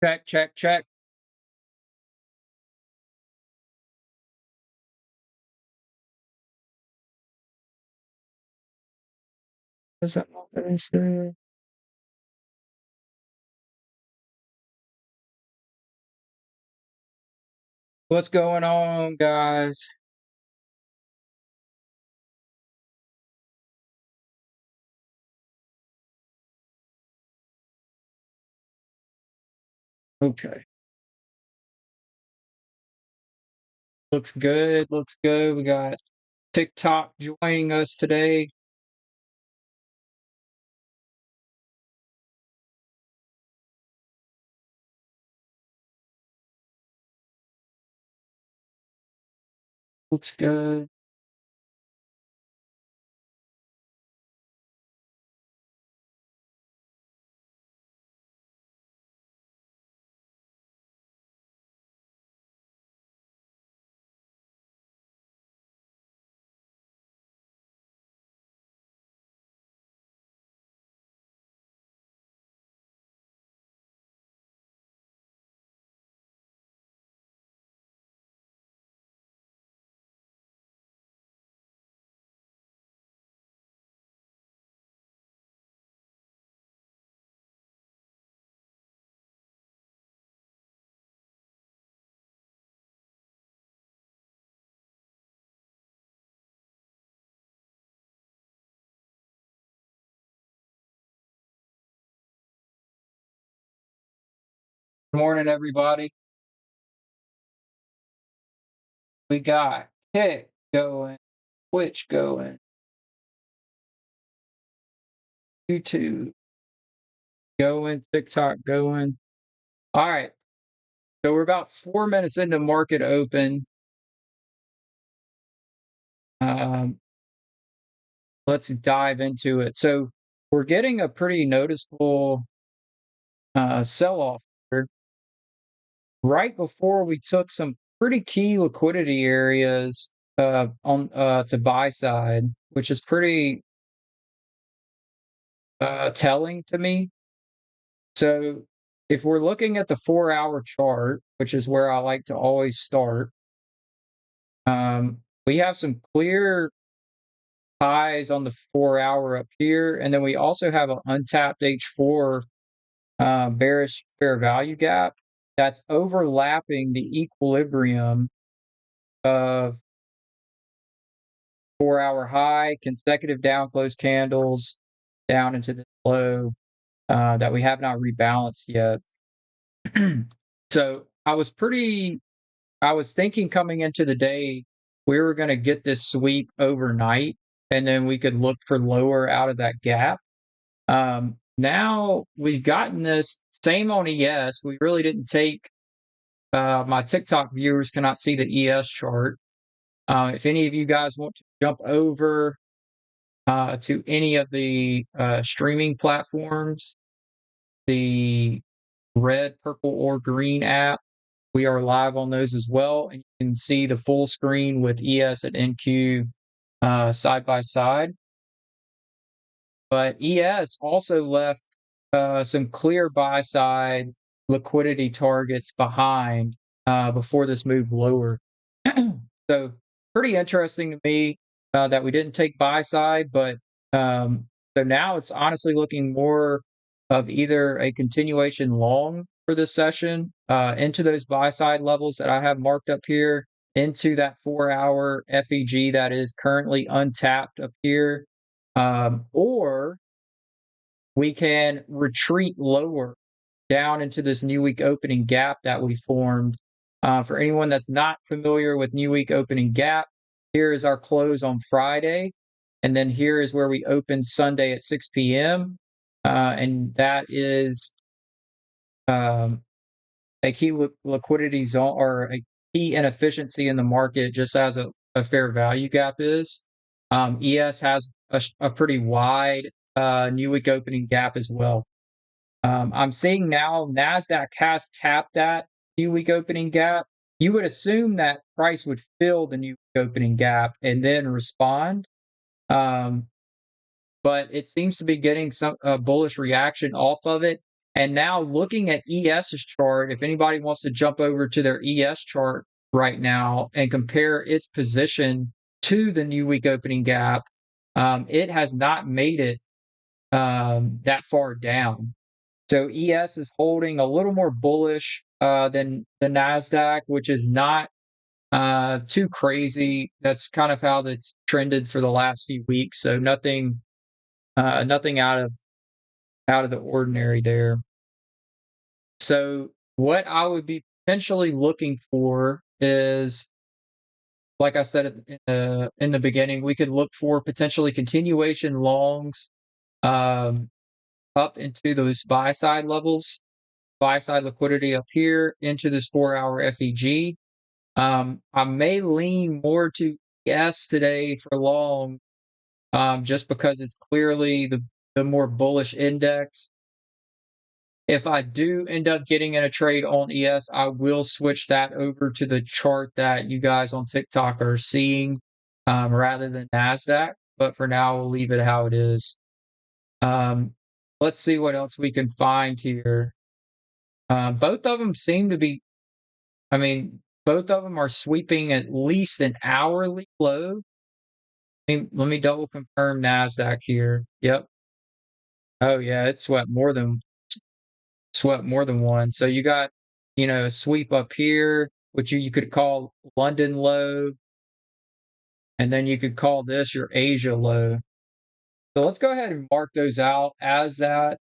Check, check, check. What's up, Melvin? What's going on, guys? Okay. Looks good. Looks good. We got TikTok joining us today. Looks good. Good morning, everybody. We got Kick going, Twitch going, YouTube going, TikTok going. All right. So we're about 4 minutes into market open. Let's dive into it. So we're getting a pretty noticeable sell-off here right before we took some pretty key liquidity areas on to buy side, which is pretty telling to me. So if we're looking at the 4-hour chart, which is where I like to always start, we have some clear highs on the 4-hour up here, and then we also have an untapped H4 bearish fair value gap that's overlapping the equilibrium of 4-hour high, consecutive down close candles down into the low that we have not rebalanced yet. So I was thinking coming into the day, we were going to get this sweep overnight, and then we could look for lower out of that gap. Now we've gotten this same on ES. We really didn't take my TikTok viewers cannot see the ES chart. If any of you guys want to jump over to any of the streaming platforms, the red, purple, or green app, we are live on those as well. And you can see the full screen with ES and NQ side by side. But ES also left some clear buy side liquidity targets behind before this move lower. So pretty interesting to me that we didn't take buy side, but so now it's honestly looking more of either a continuation long for this session into those buy side levels that I have marked up here, into that 4-hour FEG that is currently untapped up here, or we can retreat lower down into this new week opening gap that we formed. For anyone that's not familiar with new week opening gap, here is our close on Friday. And then here is where we open Sunday at 6 p.m. And that is a key liquidity zone or a key inefficiency in the market, just as a fair value gap is. ES has a pretty wide new week opening gap as well. I'm seeing now NASDAQ has tapped that new week opening gap. You would assume that price would fill the new week opening gap and then respond. But it seems to be getting some bullish reaction off of it. And now looking at ES's chart, if anybody wants to jump over to their ES chart right now and compare its position to the new week opening gap, it has not made it that far down. So ES is holding a little more bullish than the Nasdaq, which is not too crazy. That's kind of how that's trended for the last few weeks. So nothing out of the ordinary there. So what I would be potentially looking for is, like I said in the beginning, we could look for potentially continuation longs um, up into those buy side levels, buy side liquidity up here into this 4-hour FEG. I may lean more to yes today for long, just because it's clearly the more bullish index. If I do end up getting in a trade on ES, I will switch that over to the chart that you guys on TikTok are seeing rather than NASDAQ. But for now, we'll leave it how it is. Let's see what else we can find here. Both of them seem to be, I mean, both of them are sweeping at least an hourly low. Let me double confirm NASDAQ here. Yep. Oh, yeah, it swept more than one. So you got, a sweep up here, which you could call London low, and then you could call this your Asia low. So let's go ahead and mark those out as that,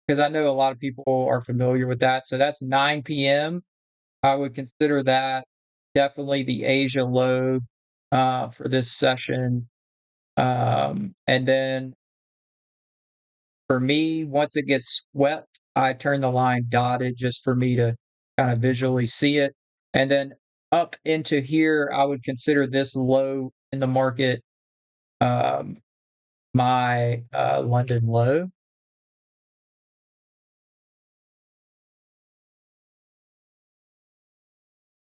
because I know a lot of people are familiar with that. So that's 9 p.m. I would consider that definitely the Asia low for this session. And then for me, once it gets swept, I turn the line dotted just for me to kind of visually see it. And then up into here, I would consider this low in the market um, my London low.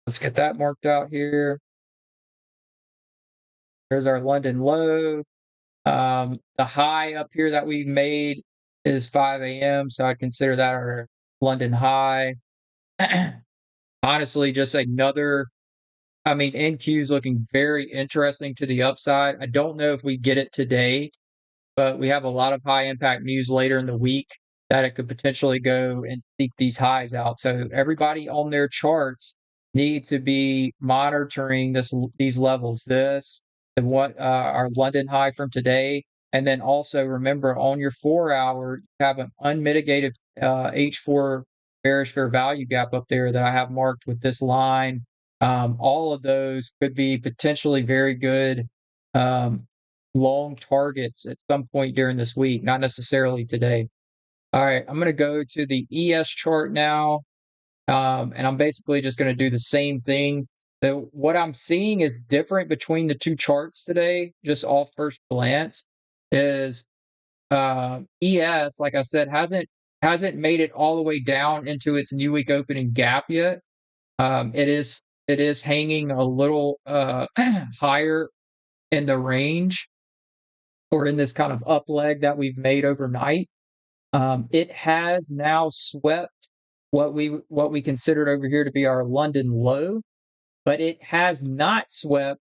Let's get that marked out here. There's our London low. The high up here that we made is 5 a.m., so I'd consider that our London high. Honestly, just another NQ is looking very interesting to the upside. I don't know if we get it today, but we have a lot of high impact news later in the week that it could potentially go and seek these highs out. So everybody on their charts need to be monitoring these levels. This and what our London high from today, and then also remember on your 4-hour, you have an unmitigated H4 bearish fair value gap up there that I have marked with this line. All of those could be potentially very good long targets at some point during this week, not necessarily today. All right, I'm going to go to the ES chart now, and I'm basically just going to do the same thing. What I'm seeing is different between the two charts today, just off first glance, is ES, like I said, hasn't made it all the way down into its new week opening gap yet. It is hanging a little higher in the range, or in this kind of up leg that we've made overnight. It has now swept what we considered over here to be our London low, but it has not swept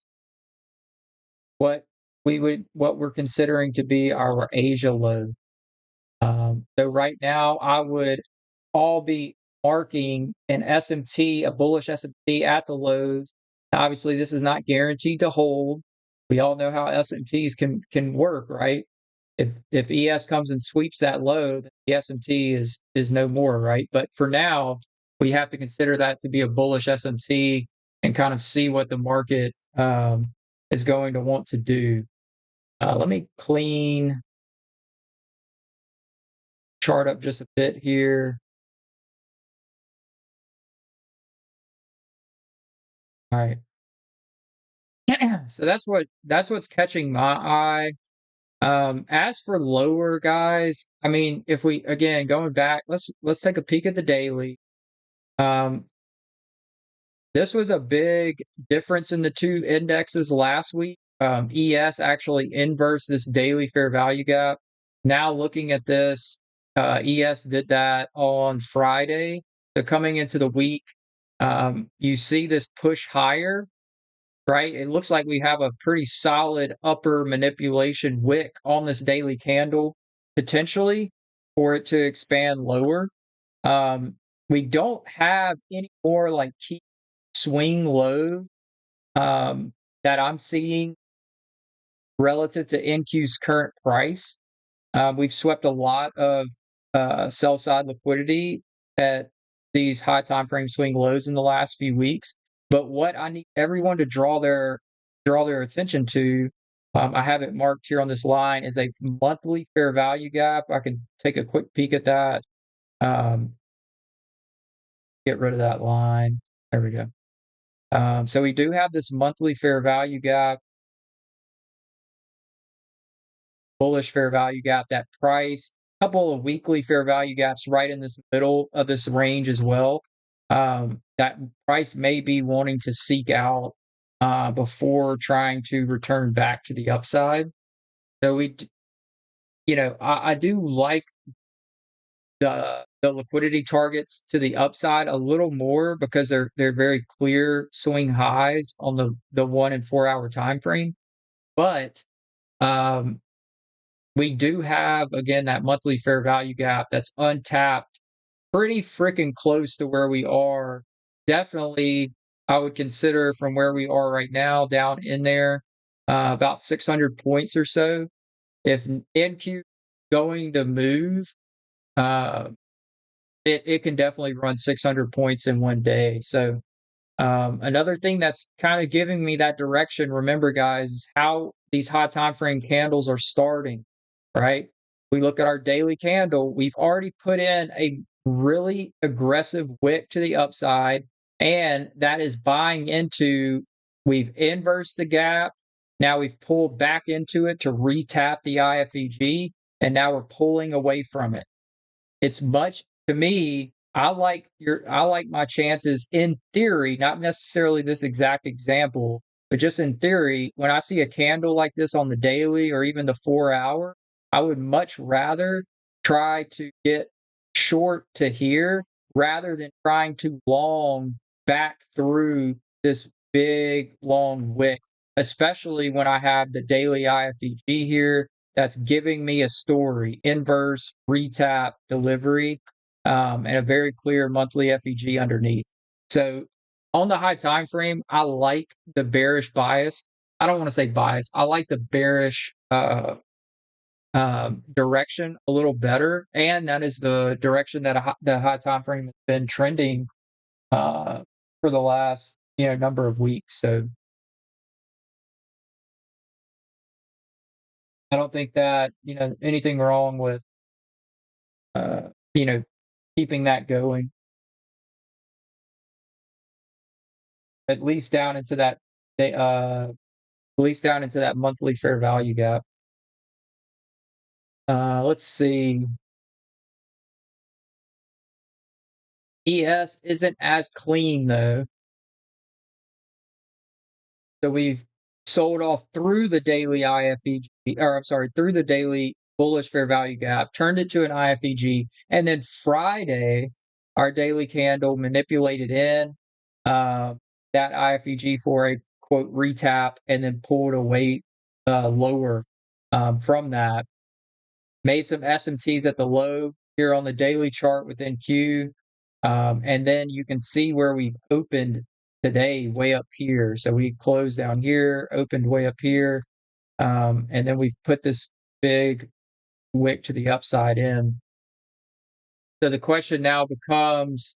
what we're considering to be our Asia low. So right now, I would all be marking an SMT, a bullish SMT at the lows. Obviously, this is not guaranteed to hold. We all know how SMTs can work, right? If ES comes and sweeps that low, then the SMT is no more, right? But for now, we have to consider that to be a bullish SMT and kind of see what the market is going to want to do. Let me clean chart up just a bit here. All right. So that's what's catching my eye. As for lower guys, if we again going back, let's take a peek at the daily. Um, this was a big difference in the two indexes last week. ES actually inversed this daily fair value gap. Now looking at this, ES did that on Friday. So coming into the week, you see this push higher, right? It looks like we have a pretty solid upper manipulation wick on this daily candle, potentially for it to expand lower. Um, we don't have any more like key swing low um, that I'm seeing relative to NQ's current price. We've swept a lot of sell side liquidity at these high time frame swing lows in the last few weeks. But what I need everyone to draw their attention to, I have it marked here on this line, is a monthly fair value gap. I can take a quick peek at that. Um, get rid of that line. There we go. So we do have this monthly fair value gap, bullish fair value gap, that price, couple of weekly fair value gaps right in this middle of this range as well. That price may be wanting to seek out before trying to return back to the upside. So I do like the liquidity targets to the upside a little more because they're very clear swing highs on the 1 and 4 hour time frame. But um, we do have, again, that monthly fair value gap that's untapped, pretty freaking close to where we are. Definitely, I would consider from where we are right now down in there, about 600 points or so. If NQ going to move, uh, it can definitely run 600 points in one day. So another thing that's kind of giving me that direction, remember, guys, is how these high time frame candles are starting, right? We look at our daily candle, we've already put in a really aggressive wick to the upside, and that is buying into, we've inversed the gap. Now we've pulled back into it to retap the IFEG, and now we're pulling away from it. It's much to me, I like my chances in theory, not necessarily this exact example, but just in theory, when I see a candle like this on the daily or even the 4 hour, I would much rather try to get short to here rather than trying to long back through this big long wick, especially when I have the daily IFEG here that's giving me a story, inverse, retap, delivery, and a very clear monthly FEG underneath. So on the high time frame, I like the bearish bias. I don't want to say bias. I like the bearish direction a little better, and that is the direction that the high time frame has been trending uh, for the last number of weeks. So I don't think that anything wrong with uh, you know keeping that going at least down into that they at least down into that monthly fair value gap. Let's see. ES isn't as clean though. So we've sold off through the daily IFEG, or I'm sorry, through the daily bullish fair value gap, turned it to an IFEG, and then Friday, our daily candle manipulated in uh, that IFEG for a quote retap, and then pulled away lower from that. Made some SMTs at the low here on the daily chart with NQ. And then you can see where we've opened today way up here. So we closed down here, opened way up here, and then we put this big wick to the upside in. So the question now becomes,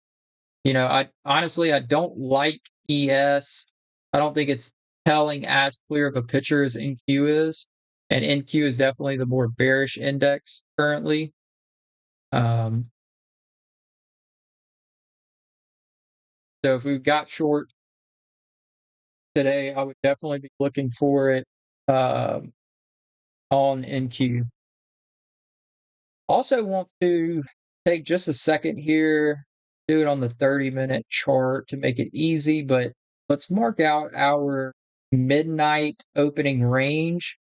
I honestly I don't like ES. I don't think it's telling as clear of a picture as NQ is, and NQ is definitely the more bearish index currently. Um, so if we've got short today, I would definitely be looking for it um, on NQ. Also want to take just a second here, do it on the 30-minute chart to make it easy, but let's mark out our midnight opening range.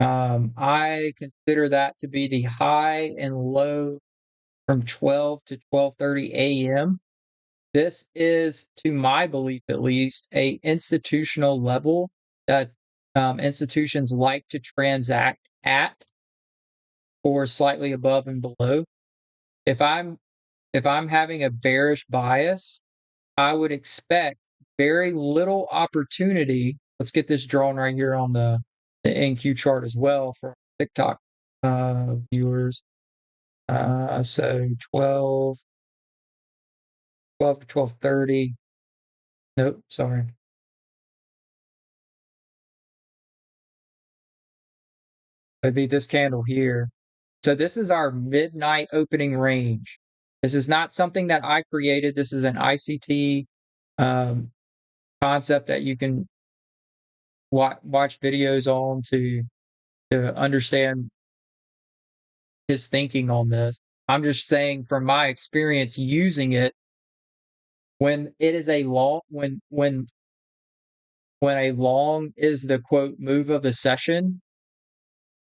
I consider that to be the high and low from 12 to 12:30 a.m. This is, to my belief at least, a institutional level that institutions like to transact at or slightly above and below. If I'm if I'm having a bearish bias, I would expect very little opportunity. Let's get this drawn right here on the NQ chart as well for TikTok viewers. So 12 to 12:30. Nope, sorry. It'd be this candle here. So this is our midnight opening range. This is not something that I created. This is an ICT um, concept that you can watch videos on to understand his thinking on this. I'm just saying from my experience using it, when it is a long when a long is the quote move of the session,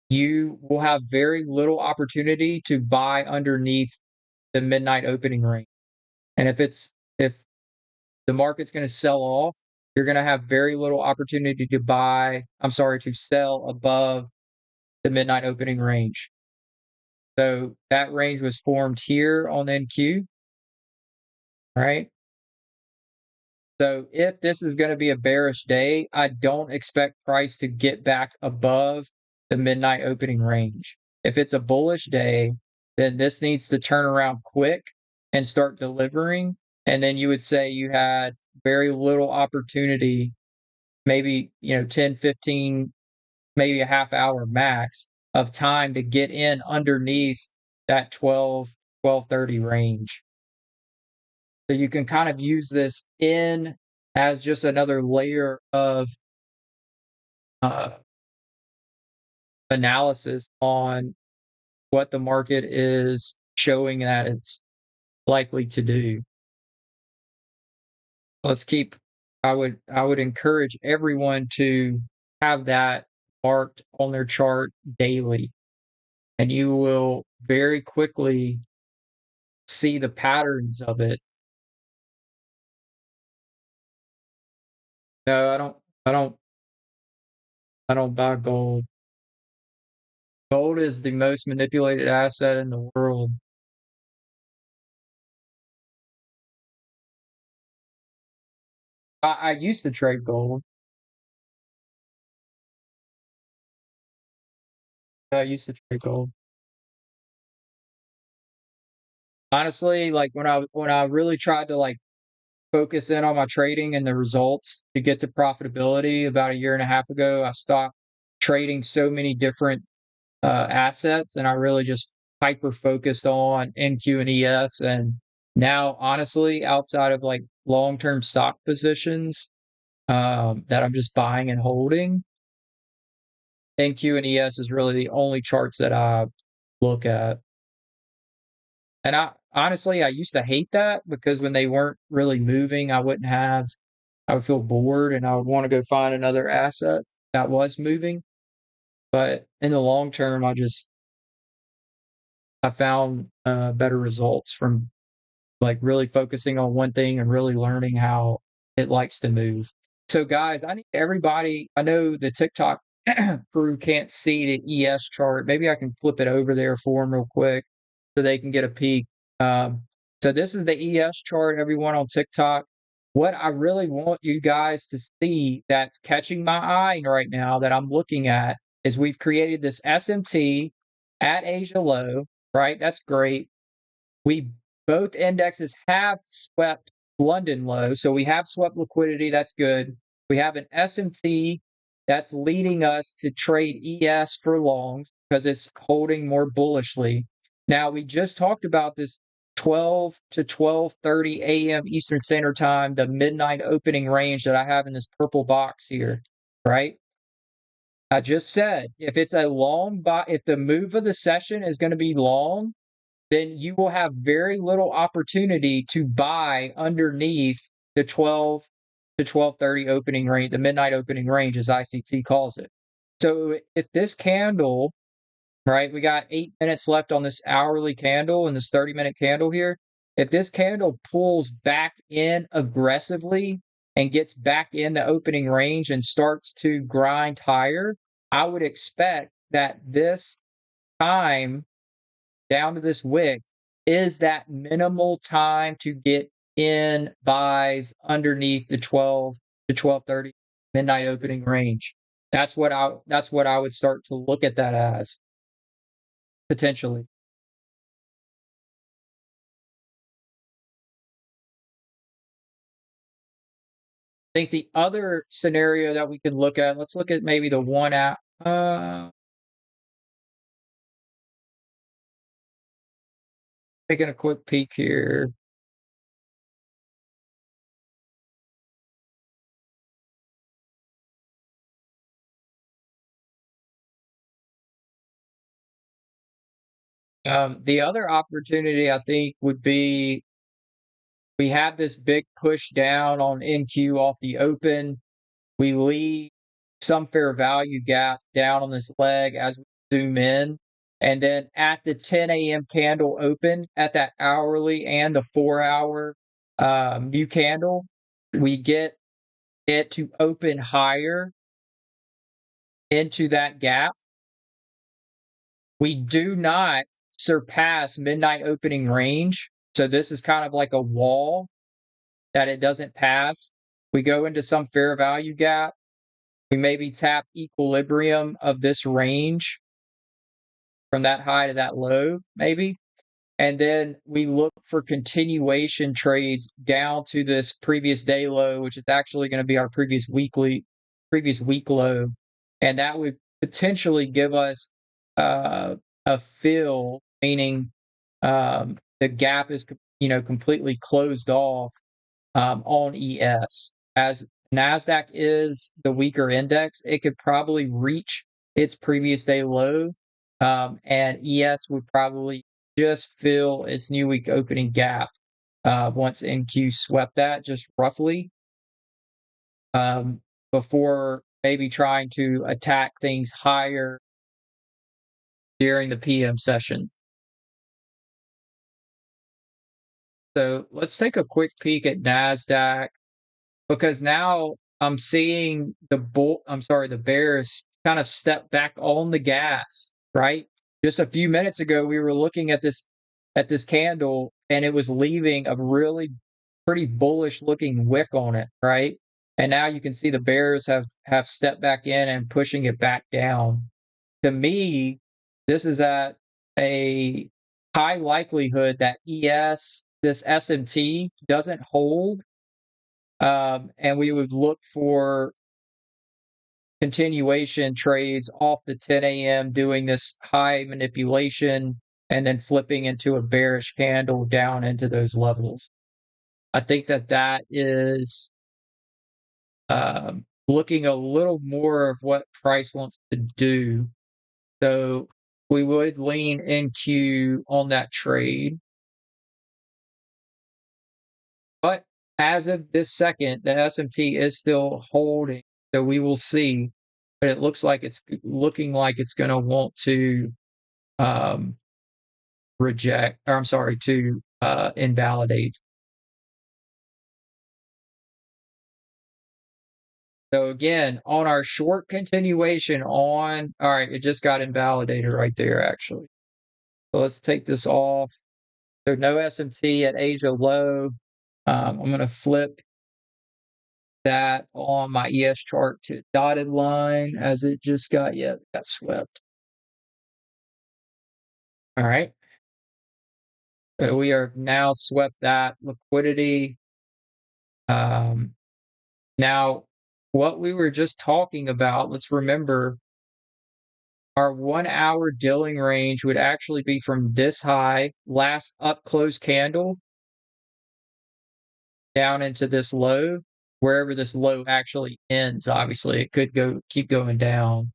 you will have very little opportunity to buy underneath the midnight opening range. And if the market's going to sell off, you're going to have very little opportunity to to sell above the midnight opening range. So that range was formed here on NQ, right? So if this is going to be a bearish day, I don't expect price to get back above the midnight opening range. If it's a bullish day, then this needs to turn around quick and start delivering. And then you would say you had very little opportunity, maybe, 10, 15, maybe a half hour max of time to get in underneath that 12:30 range. So you can kind of use this in as just another layer of uh, analysis on what the market is showing that it's likely to do. Let's keep. I would encourage everyone to have that marked on their chart daily, and you will very quickly see the patterns of it. No, I don't. I don't. I don't buy gold. Gold is the most manipulated asset in the world. I used to trade gold. I used to trade gold. Honestly, like when I really tried to like focus in on my trading and the results to get to profitability about a year and a half ago, I stopped trading so many different assets, and I really just hyper focused on NQ and ES. And now, honestly, outside of like long term stock positions that I'm just buying and holding, NQ and ES is really the only charts that I look at. And I used to hate that because when they weren't really moving, I would feel bored and I would want to go find another asset that was moving. But in the long term, I found better results from like really focusing on one thing and really learning how it likes to move. So, guys, I need everybody. I know the TikTok crew can't see the ES chart. Maybe I can flip it over there for them real quick so they can get a peek. Um, so, this is the ES chart, everyone on TikTok. What I really want you guys to see that's catching my eye right now that I'm looking at is we've created this SMT at Asia low, right? That's great. We both indexes have swept London low, so we have swept liquidity. That's good. We have an SMT that's leading us to trade ES for longs because it's holding more bullishly. Now we just talked about this 12 to 12:30 a.m. Eastern Standard Time, the midnight opening range that I have in this purple box here, right? I just said if it's a long if the move of the session is going to be long, then you will have very little opportunity to buy underneath the 12 to 12:30 opening range, the midnight opening range, as ICT calls it. So if this candle right? We got 8 minutes left on this hourly candle and this 30-minute candle here. If this candle pulls back in aggressively and gets back in the opening range and starts to grind higher, I would expect that this time down to this wick is that minimal time to get in buys underneath the 12 to 12:30 midnight opening range. That's what I would start to look at that as potentially. I think the other scenario that we could look at, let's look at maybe the one app. Taking a quick peek here. The other opportunity I think would be we have this big push down on NQ off the open. We leave some fair value gap down on this leg as we zoom in. And then at the 10 a.m. candle open, at that hourly and the 4 hour new candle, we get it to open higher into that gap. We do not surpass midnight opening range. So this is kind of like a wall that it doesn't pass. We go into some fair value gap. We maybe tap equilibrium of this range from that high to that low, maybe. And then we look for continuation trades down to this previous day low, which is actually going to be our previous week low. And that would potentially give us a fill, meaning the gap is completely closed off on ES. As NASDAQ is the weaker index, it could probably reach its previous day low, and ES would probably just fill its new week opening gap once NQ swept that just roughly before maybe trying to attack things higher during the PM session. So let's take a quick peek at NASDAQ because now I'm seeing the bears kind of step back on the gas, right? Just a few minutes ago, we were looking at this candle and it was leaving a really pretty bullish looking wick on it, right? And now you can see the bears have stepped back in and pushing it back down. To me, this is at a high likelihood that this SMT doesn't hold, and we would look for continuation trades off the 10 a.m. doing this high manipulation and then flipping into a bearish candle down into those levels. I think that is looking a little more of what price wants to do. So we would lean NQ on that trade. But as of this second, the SMT is still holding. So we will see. But it looks like it's looking like it's going to want to invalidate. So again, on our short continuation all right, it just got invalidated right there, actually. So let's take this off. There's no SMT at Asia low. I'm going to flip that on my ES chart to dotted line as it just got swept. All right. So we are now swept that liquidity. Now, what we were just talking about, let's remember our 1 hour dealing range would actually be from this high, last up close candle, down into this low, wherever this low actually ends. Obviously, it could keep going down.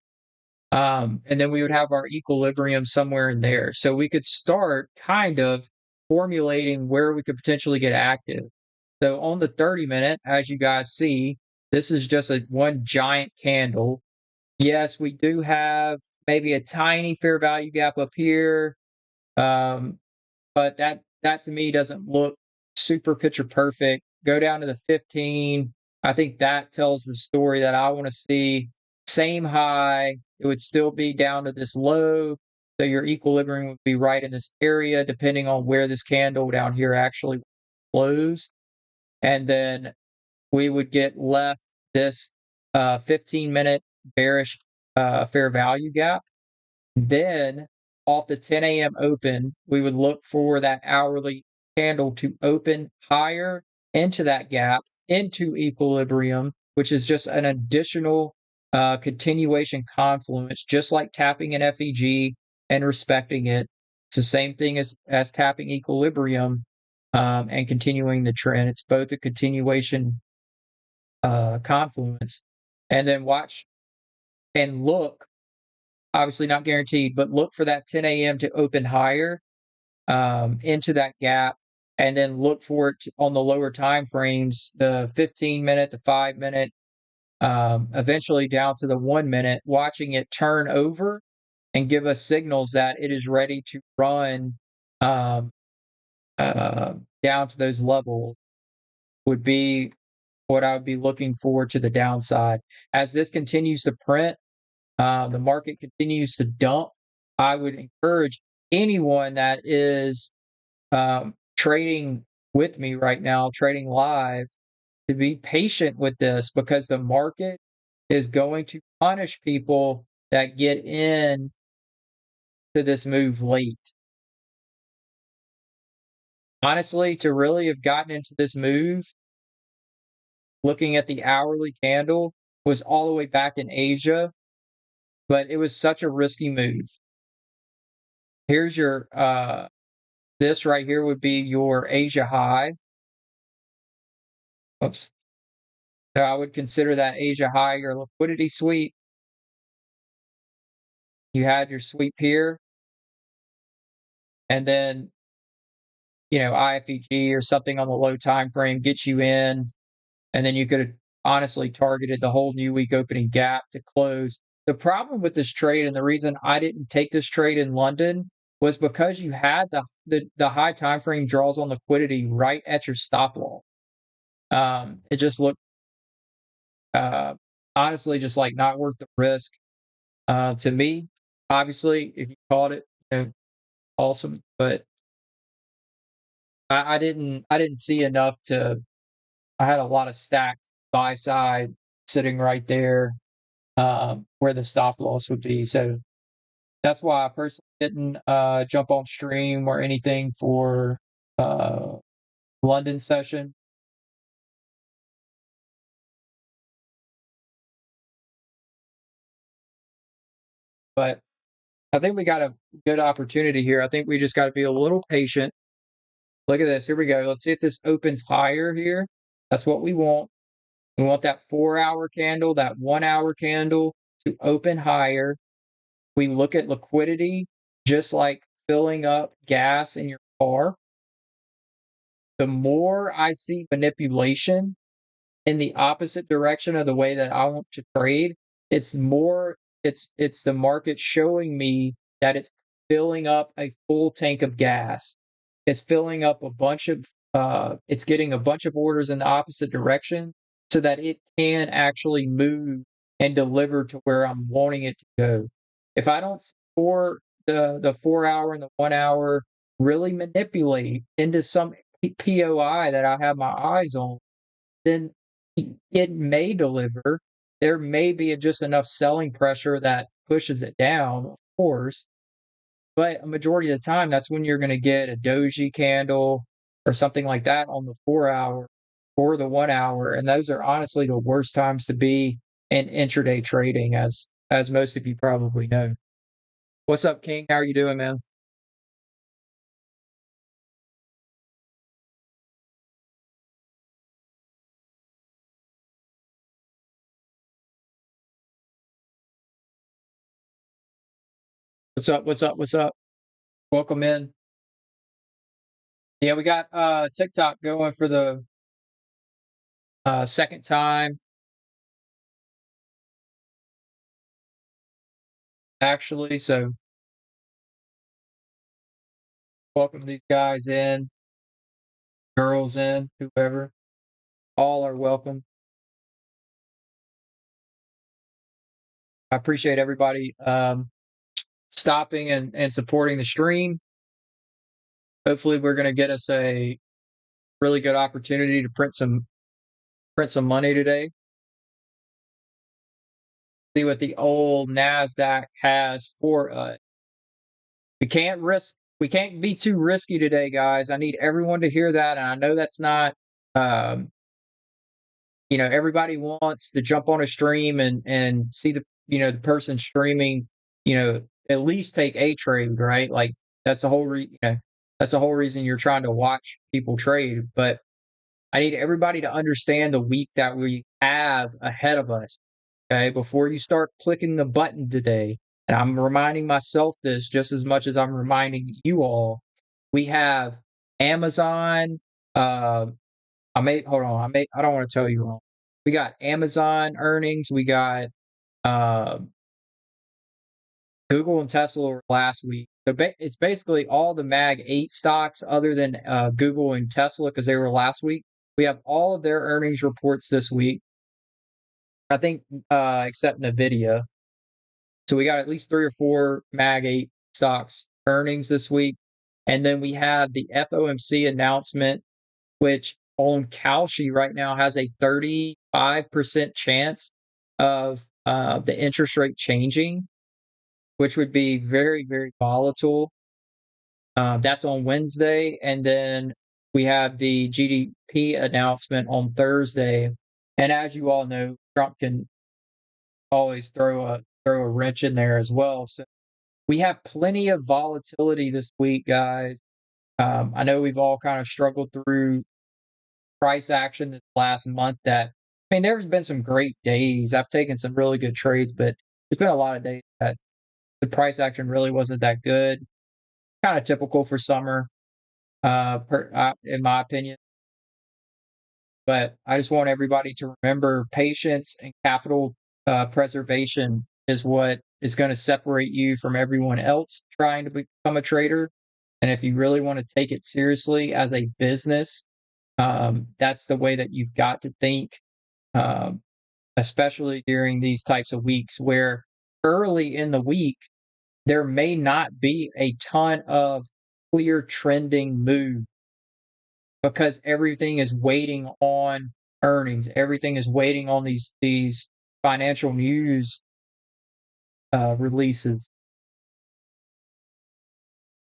And then we would have our equilibrium somewhere in there. So we could start kind of formulating where we could potentially get active. So on the 30-minute, as you guys see, this is just one giant candle. Yes, we do have maybe a tiny fair value gap up here. Um, but that to me doesn't look super picture perfect. Go down to the 15. I think that tells the story that I want to see. Same high, it would still be down to this low. So your equilibrium would be right in this area, depending on where this candle down here actually closed. And then we would get left this 15-minute bearish fair value gap. Then off the 10 a.m. open, we would look for that hourly candle to open higher into that gap, into equilibrium, which is just an additional continuation confluence, just like tapping an FEG and respecting it. It's the same thing as tapping equilibrium and continuing the trend. It's both a continuation confluence. And then watch and look, obviously not guaranteed, but look for that 10 a.m. to open higher into that gap, and then look for it on the lower time frames, the 15-minute, the 5-minute, eventually down to the 1 minute, watching it turn over and give us signals that it is ready to run um, down to those levels would be what I would be looking for to the downside. As this continues to print, the market continues to dump, I would encourage anyone that is trading with me right now, trading live, to be patient with this because the market is going to punish people that get in to this move late. Honestly, to really have gotten into this move, looking at the hourly candle, was all the way back in Asia, but it was such a risky move. Here's your this right here would be your Asia high. Oops. So I would consider that Asia high your liquidity sweep. You had your sweep here, and then IFEG or something on the low time frame gets you in, and then you could have honestly targeted the whole new week opening gap to close. The problem with this trade, and the reason I didn't take this trade in London, was because you had the high time frame draws on liquidity right at your stop loss. It just looked uh, honestly just like not worth the risk to me. Obviously, if you caught it, awesome. But I didn't see enough to. I had a lot of stacked buy side sitting right there where the stop loss would be. So that's why I personally didn't jump on stream or anything for uh, London session. But I think we got a good opportunity here. I think we just got to be a little patient. Look at this. Here we go. Let's see if this opens higher here. That's what we want. We want that 4-hour candle, that 1-hour candle to open higher. We look at liquidity just like filling up gas in your car. The more I see manipulation in the opposite direction of the way that I want to trade, it's the market showing me that it's filling up a full tank of gas. It's filling up it's getting a bunch of orders in the opposite direction so that it can actually move and deliver to where I'm wanting it to go. If I don't score the 4-hour and the 1-hour really manipulate into some POI that I have my eyes on, then it may deliver. There may be just enough selling pressure that pushes it down, of course, but a majority of the time, that's when you're going to get a doji candle or something like that on the 4-hour or the 1-hour, and those are honestly the worst times to be in intraday trading, as most of you probably know. What's up, King? How are you doing, man? What's up? What's up? What's up? Welcome in. Yeah, we got TikTok going for the second time. actually. So welcome these guys in, girls in, whoever. All are welcome. I appreciate everybody stopping and supporting the stream. Hopefully, we're going to get us a really good opportunity to print some money today. See what the old Nasdaq has for us. We can't be too risky today, guys. I need everyone to hear that, and I know that's not um, everybody wants to jump on a stream and see the person streaming, at least take a trade, right? Like that's the that's the whole reason you're trying to watch people trade. But I need everybody to understand the week that we have ahead of us. Okay, before you start clicking the button today, and I'm reminding myself this just as much as I'm reminding you all, we have Amazon. Hold on. I don't want to tell you wrong. We got Amazon earnings. We got uh, Google and Tesla were last week. So it's basically all the Mag 8 stocks other than Google and Tesla because they were last week. We have all of their earnings reports this week. I think except Nvidia. So we got at least 3 or 4 Mag 8 stocks earnings this week. And then we have the FOMC announcement, which on Kalshi right now has a 35% chance of the interest rate changing, which would be very, very volatile. That's on Wednesday. And then we have the GDP announcement on Thursday. And as you all know, Trump can always throw a wrench in there as well. So we have plenty of volatility this week, guys. I know we've all kind of struggled through price action this last month there's been some great days. I've taken some really good trades, but there's been a lot of days that the price action really wasn't that good. Kind of typical for summer, in my opinion. But I just want everybody to remember patience and capital preservation is what is going to separate you from everyone else trying to become a trader. And if you really want to take it seriously as a business, that's the way that you've got to think, um, especially during these types of weeks where early in the week, there may not be a ton of clear trending move because everything is waiting on earnings. Everything is waiting on these financial news releases.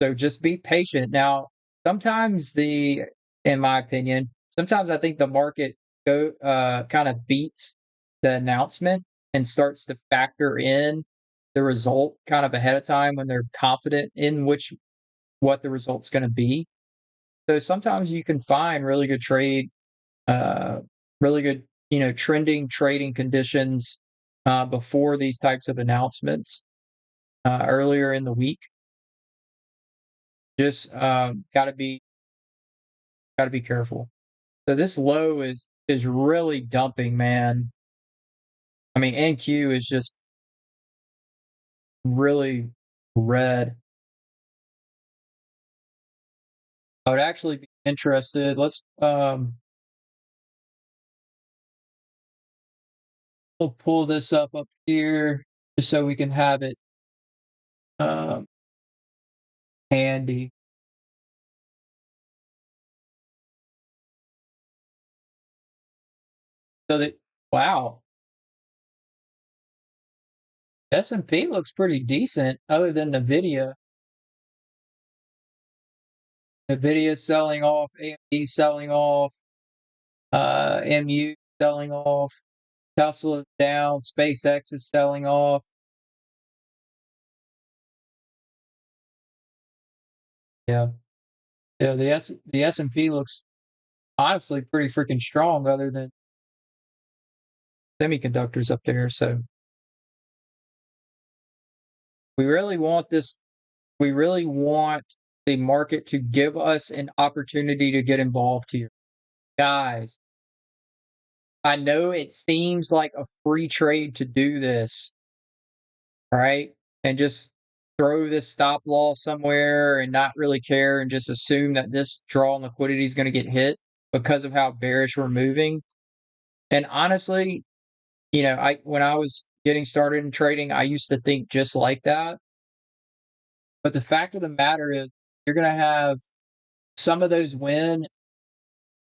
So just be patient. Now, sometimes in my opinion, sometimes I think the market kind of beats the announcement and starts to factor in the result kind of ahead of time when they're confident in what the result's going to be. So sometimes you can find uh, really good, trending trading conditions before these types of announcements earlier in the week. Just got to be careful. So this low is really dumping, man. I mean, NQ is just really red. I would actually be interested. We'll pull this up here just so we can have it um, handy. So that wow, S&P looks pretty decent other than Nvidia. Nvidia selling off, AMD selling off, MU selling off, Tesla down, SpaceX is selling off. Yeah, yeah. The S&P looks honestly pretty freaking strong, other than semiconductors up there. So we really want this. We really want the market to give us an opportunity to get involved here, guys. I know it seems like a free trade to do this, right? and just throw this stop loss somewhere and not really care and just assume that this draw on liquidity is going to get hit because of how bearish we're moving. And honestly, I when I was getting started in trading, I used to think just like that. But the fact of the matter is, you're going to have some of those win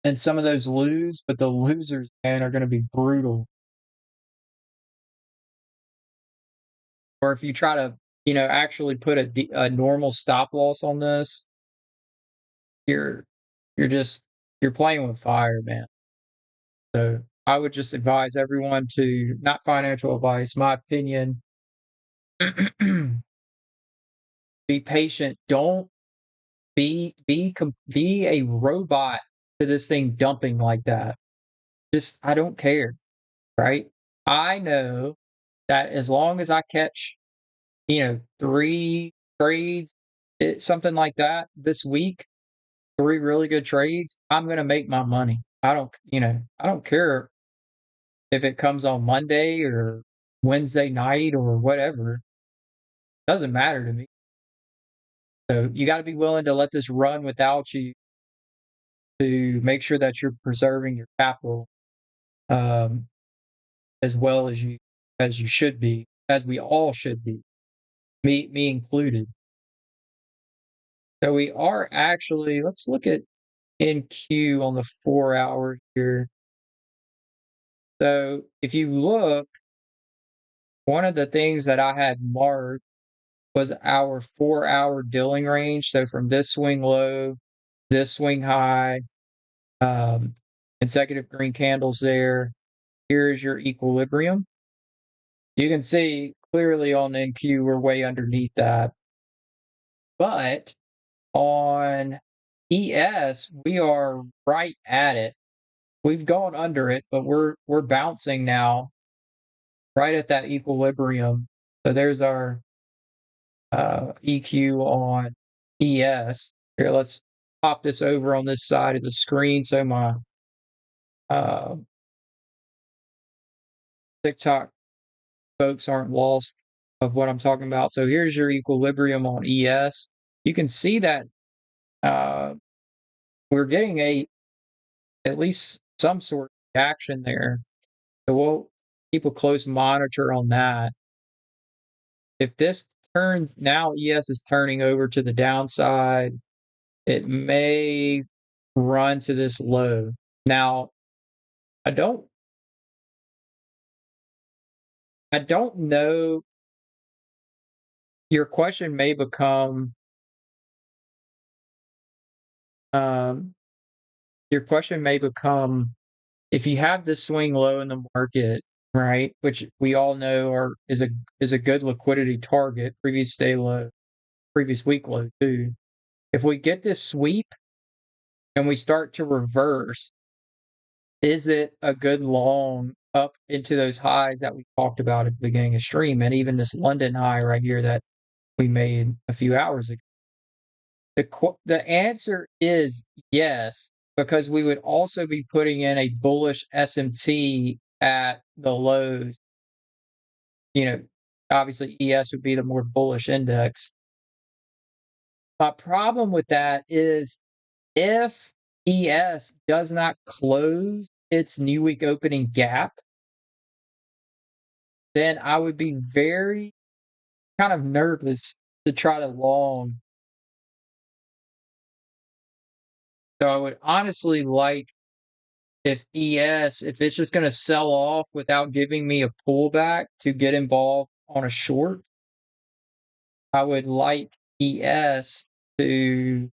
and some of those lose, but the losers, man, are going to be brutal. Or if you try to, actually put a normal stop loss on this, you're you're just you're playing with fire, man. So I would just advise everyone to, not financial advice, my opinion, be patient. Don't be a robot to this thing dumping like that. Just I don't care, right? I know that as long as I catch, 3 trades, something like that this week, 3 really good trades, I'm gonna make my money. I don't care if it comes on Monday or Wednesday night or whatever. Doesn't matter to me. So you gotta be willing to let this run without you to make sure that you're preserving your capital, um, as well as you should be, as we all should be, me included. So we are actually, let's look at NQ on the 4 hour here. So if you look, one of the things that I had marked was our 4 hour dealing range. So from this swing low, this swing high, um, consecutive green candles there. Here's your equilibrium. You can see clearly on NQ we're way underneath that. But on ES, we are right at it. We've gone under it, but we're bouncing now right at that equilibrium. So there's our EQ on ES. Here, let's pop this over on this side of the screen so my uh, TikTok folks aren't lost of what I'm talking about. So here's your equilibrium on ES. You can see that uh, we're getting at least some sort of action there. So we'll keep a close monitor on that. If this turns now, ES is turning over to the downside. It may run to this low. Now, I don't I don't know. Your question may become um, your question may become, if you have this swing low in the market, right, which we all know is a good liquidity target, previous day low, previous week low too. If we get this sweep and we start to reverse, is it a good long up into those highs that we talked about at the beginning of stream, and even this London high right here that we made a few hours ago? The answer is yes, because we would also be putting in a bullish SMT at the lows. You know, obviously ES would be the more bullish index. My problem with that is, if ES does not close its new week opening gap, then I would be very kind of nervous to try to long. So I would honestly like, if it's just going to sell off without giving me a pullback to get involved on a short, I would like ES to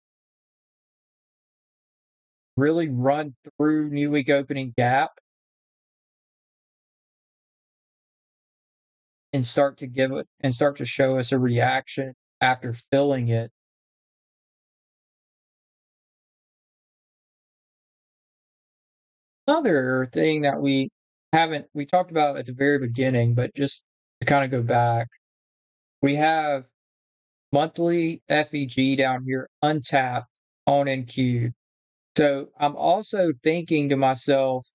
really run through new week opening gap and start to show us a reaction after filling it. Another thing that we talked about at the very beginning, but just to kind of go back, we have monthly FEG down here untapped on NQ. So I'm also thinking to myself,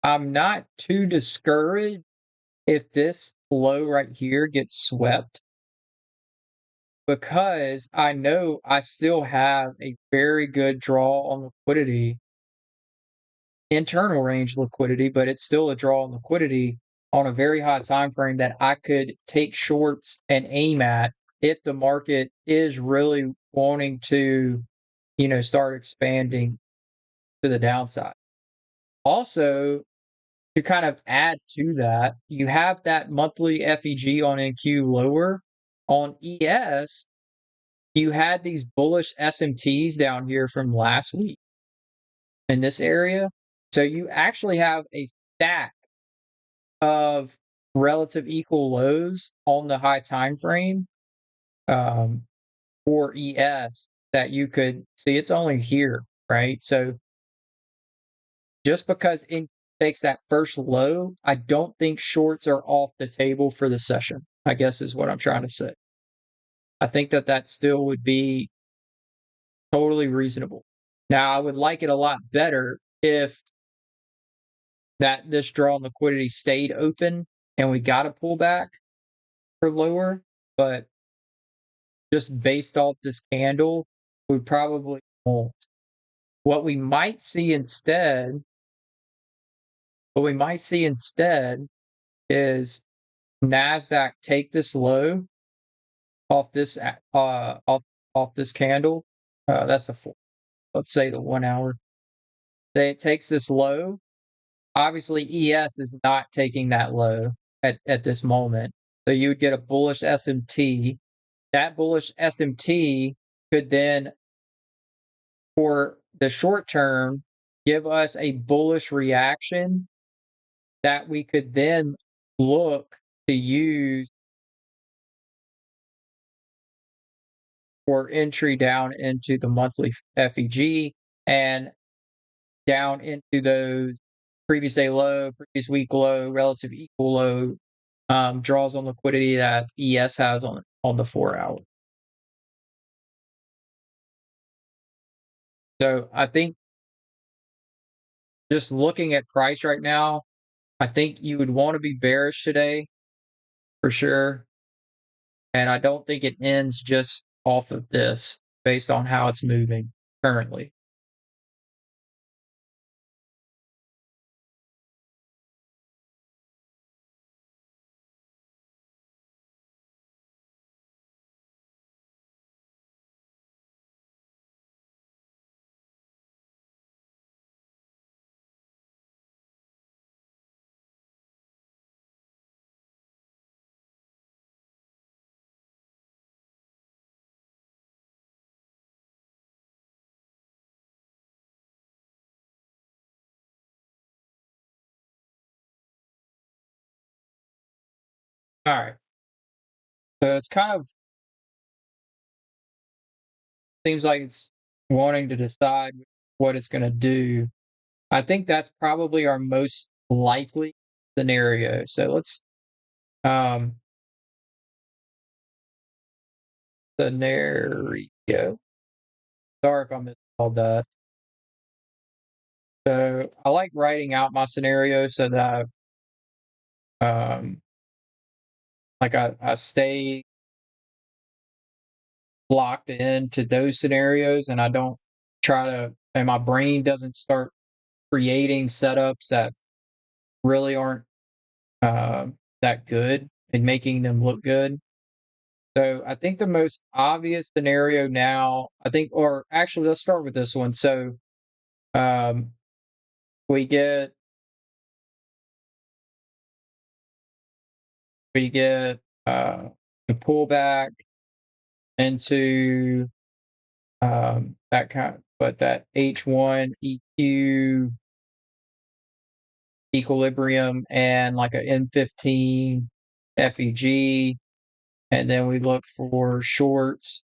I'm not too discouraged if this low right here gets swept. because I know I still have a very good draw on liquidity, internal range liquidity, but it's still a draw on liquidity on a very high time frame that I could take shorts and aim at if the market is really wanting to, start expanding to the downside. Also, to kind of add to that, you have that monthly FEG on NQ lower. On ES, you had these bullish SMTs down here from last week in this area. So you actually have a stack of relative equal lows on the high time frame um, for ES that you could see. It's only here, right? So just because it takes that first low, I don't think shorts are off the table for the session, I guess is what I'm trying to say. I think that still would be totally reasonable. Now, I would like it a lot better if this draw on liquidity stayed open and we got a pullback for lower, but just based off this candle, we probably won't. What we might see instead, what we might see instead is Nasdaq take this low off this off this candle. That's let's say the 1 hour. Say it takes this low. Obviously, ES is not taking that low at this moment. So you would get a bullish SMT. That bullish SMT could then, for the short term, give us a bullish reaction that we could then look to use for entry down into the monthly FEG and down into those previous day low, previous week low, relative equal low draws on liquidity that ES has on the 4 hour. So I think just looking at price right now, I think you would want to be bearish today for sure. And I don't think it ends just off of this based on how it's moving currently. All right. So it's kind of seems like it's wanting to decide what it's going to do. I think that's probably our most likely scenario. So let's um scenario. Sorry if I missed all that. So I like writing out my scenario so that I stay locked into those scenarios and I don't and my brain doesn't start creating setups that really aren't uh, that good and making them look good. So I think the most obvious scenario now, or actually, let's start with this one. So um, we get we get a pullback into that H1 EQ equilibrium and like a M15 FEG, and then we look for shorts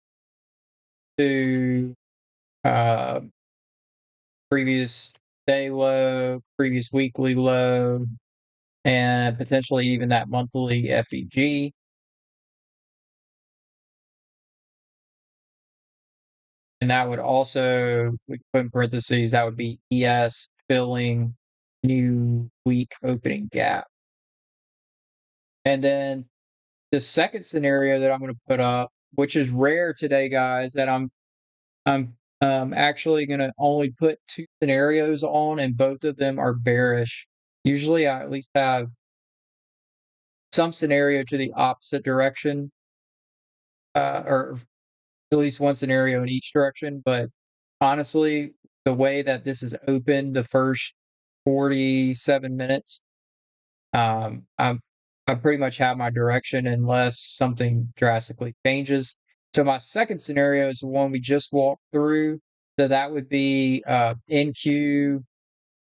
to uh, previous day low, previous weekly low, and potentially even that monthly FEG. And that would also, we can put in parentheses, that would be ES filling new week opening gap. And then the second scenario that I'm going to put up which is rare today, guys, that I'm actually gonna only put 2 scenarios on, and both of them are bearish. Usually, I at least have some scenario to the opposite direction, or at least one scenario in each direction. But honestly, the way that this is open, the first 47 minutes, I'm I pretty much have my direction unless something drastically changes. So my second scenario is the one we just walked through. So that would be NQ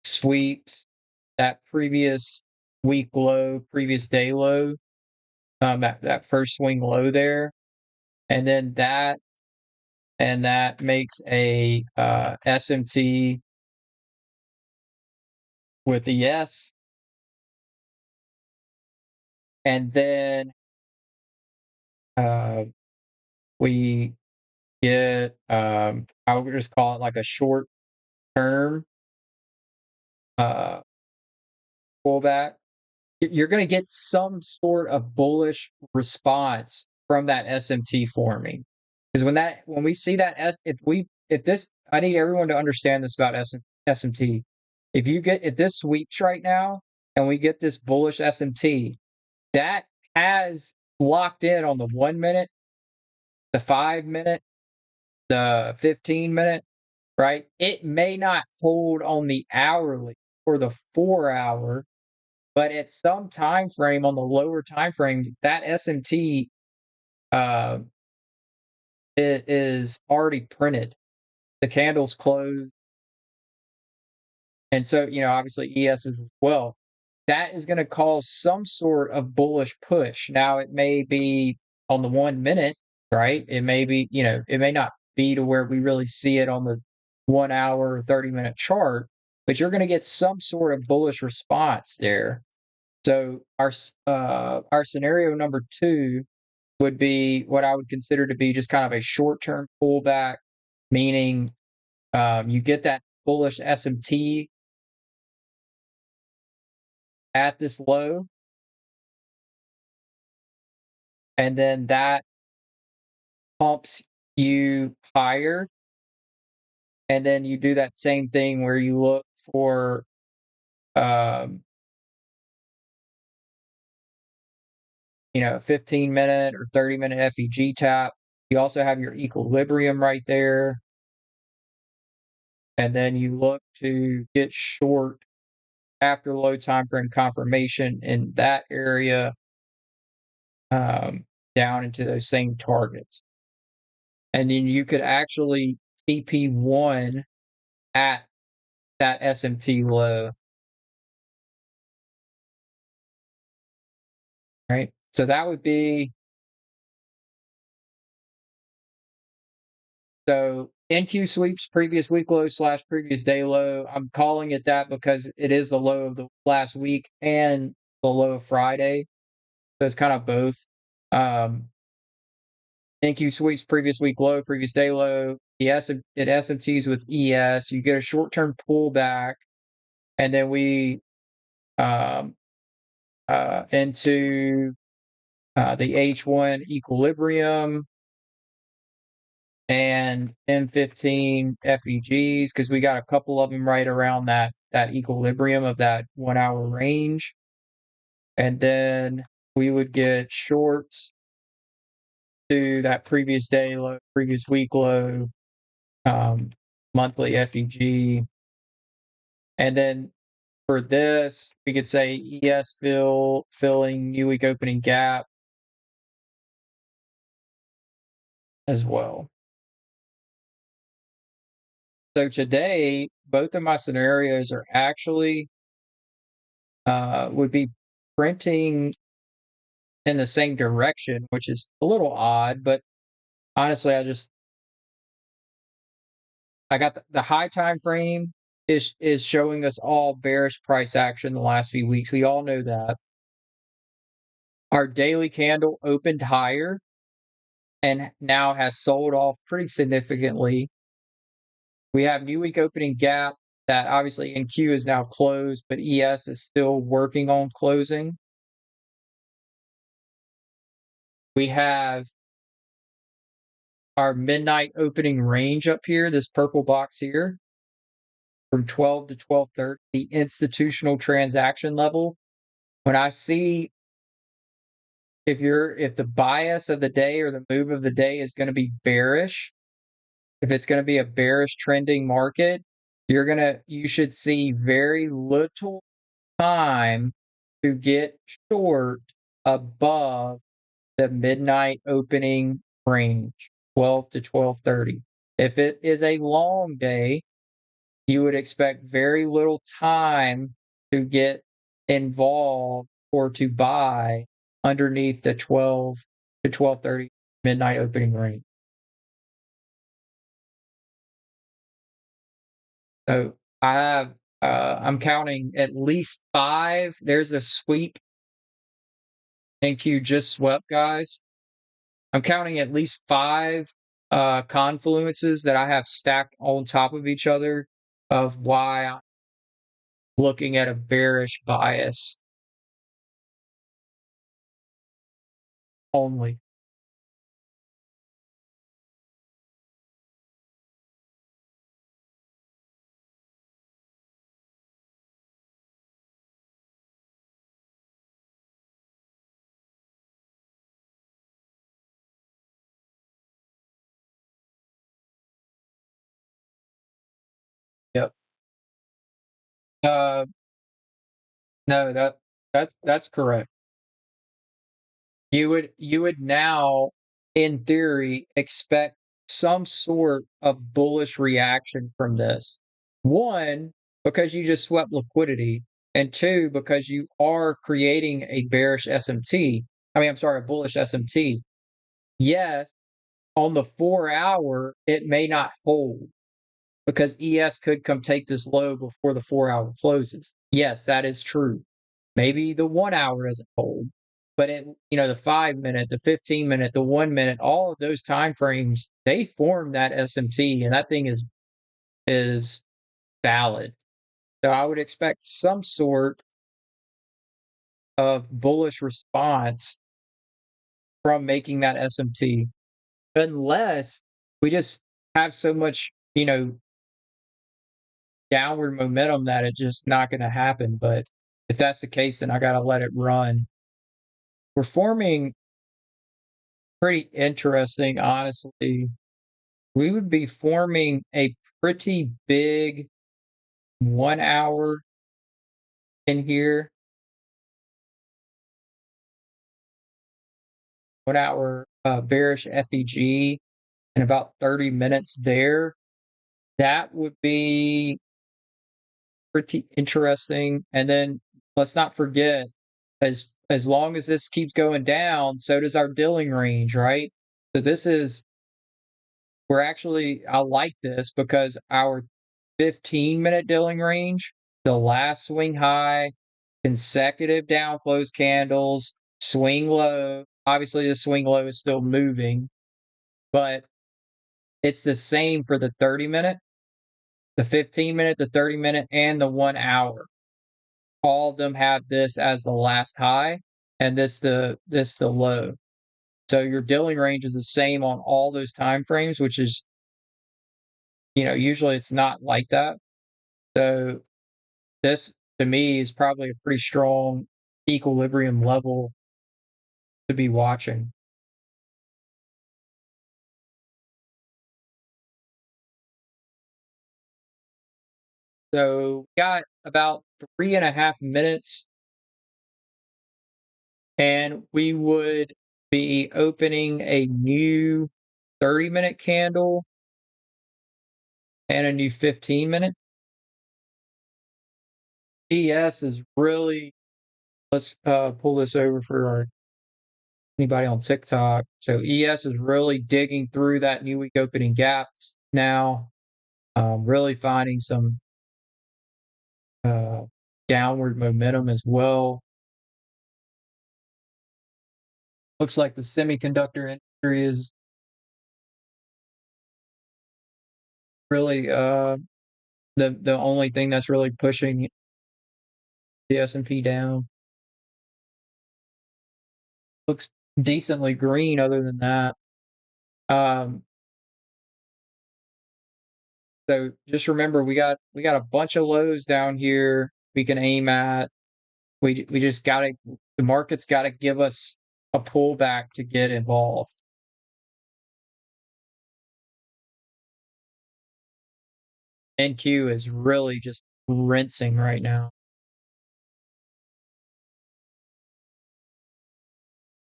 sweeps that previous week low, previous day low, that first swing low there, and then that makes a SMT with the yes, and then uh, we get I would just call it like a short term uh, pullback. You're going to get some sort of bullish response from that SMT forming, because when we see that if this, I need everyone to understand this about SMT. If this sweeps right now and we get this bullish SMT, that has locked in on the 1 minute, the 5 minute, the 15 minute, right? It may not hold on the hourly or the 4 hour, but at some time frame on the lower time frames, that SMT uh, is already printed. The candle's closed, and so obviously ES is as well. That is going to cause some sort of bullish push. Now it may be on the 1 minute, right? It may be, it may not be to where we really see it on the 1 hour or 30-minute chart, but you're going to get some sort of bullish response there. So our scenario number 2 would be what I would consider to be just kind of a short-term pullback, meaning you get that bullish SMT at this low, and then that pumps you higher, and then you do that same thing where you look for um, 15-minute or 30-minute FEG tap. You also have your equilibrium right there, and then you look to get short after low time frame confirmation in that area, down into those same targets. And then you could actually TP1 at that SMT low, right? So that would be, so NQ sweeps previous week low / previous day low. I'm calling it that because it is the low of the last week and the low of Friday. So it's kind of both. NQ sweeps previous week low, previous day low. It SMTs with ES. You get a short-term pullback, and then we into the H1 equilibrium and M15 FEGs, because we got a couple of them right around that equilibrium of that 1 hour range. And then we would get shorts to that previous day low, previous week low, monthly FEG. And then for this, we could say ES filling new week opening gap as well. So today, both of my scenarios are actually would be printing in the same direction, which is a little odd, but honestly, I got the high time frame is showing us all bearish price action the last few weeks. We all know that. Our daily candle opened higher and now has sold off pretty significantly. We have new week opening gap that obviously NQ is now closed, but ES is still working on closing. We have our midnight opening range up here, this purple box here, from 12 to 12:30, the institutional transaction level. When I see if the bias of the day or the move of the day is going to be bearish, if it's going to be a bearish trending market, you should see very little time to get short above the midnight opening range, 12 to 12:30. If it is a long day, you would expect very little time to get involved or to buy underneath the 12 to 12:30 midnight opening range. So I'm counting at least 5. There's a sweep. Thank you, just swept, guys. I'm counting at least 5 confluences that I have stacked on top of each other of why I'm looking at a bearish bias only. Yep. Uh, no, that's correct. You would now, in theory, expect some sort of bullish reaction from this. One, because you just swept liquidity, and two, because you are creating a bearish SMT. I mean, I'm sorry, a bullish SMT. Yes, on the 4 hour, it may not hold because ES could come take this low before the 4 hour closes. Yes, that is true. Maybe the 1 hour doesn't hold, but the 5 minute, the 15 minute, the 1 minute, all of those time frames, they form that SMT, and that thing is valid. So I would expect some sort of bullish response from making that SMT, unless we just have so much, downward momentum that it's just not going to happen. But if that's the case, then I got to let it run. We're forming pretty interesting, honestly. We would be forming a pretty big 1 hour in here, 1 hour bearish FEG in about 30 minutes there. That would be pretty interesting. And then let's not forget, as long as this keeps going down, so does our Dilling range, right? So I like this because our 15-minute Dilling range, the last swing high, consecutive downflows candles, swing low. Obviously, the swing low is still moving, but it's the same for the 30-minute, the 15-minute, the 30-minute, and the 1 hour. All of them have this as the last high, and this the low. So your Dilling range is the same on all those time frames, which is, usually it's not like that. So this to me is probably a pretty strong equilibrium level to be watching. So we got about 3.5 minutes, and we would be opening a new 30-minute candle and a new 15-minute. ES is really, let's pull this over for anybody on TikTok. So ES is really digging through that new week opening gaps now, really finding some uh, downward momentum as well. Looks like the semiconductor industry is really the only thing that's really pushing the S&P down. Looks decently green other than that. So just remember we got a bunch of lows down here we can aim at. We just gotta the market's gotta give us a pullback to get involved. NQ is really just rinsing right now.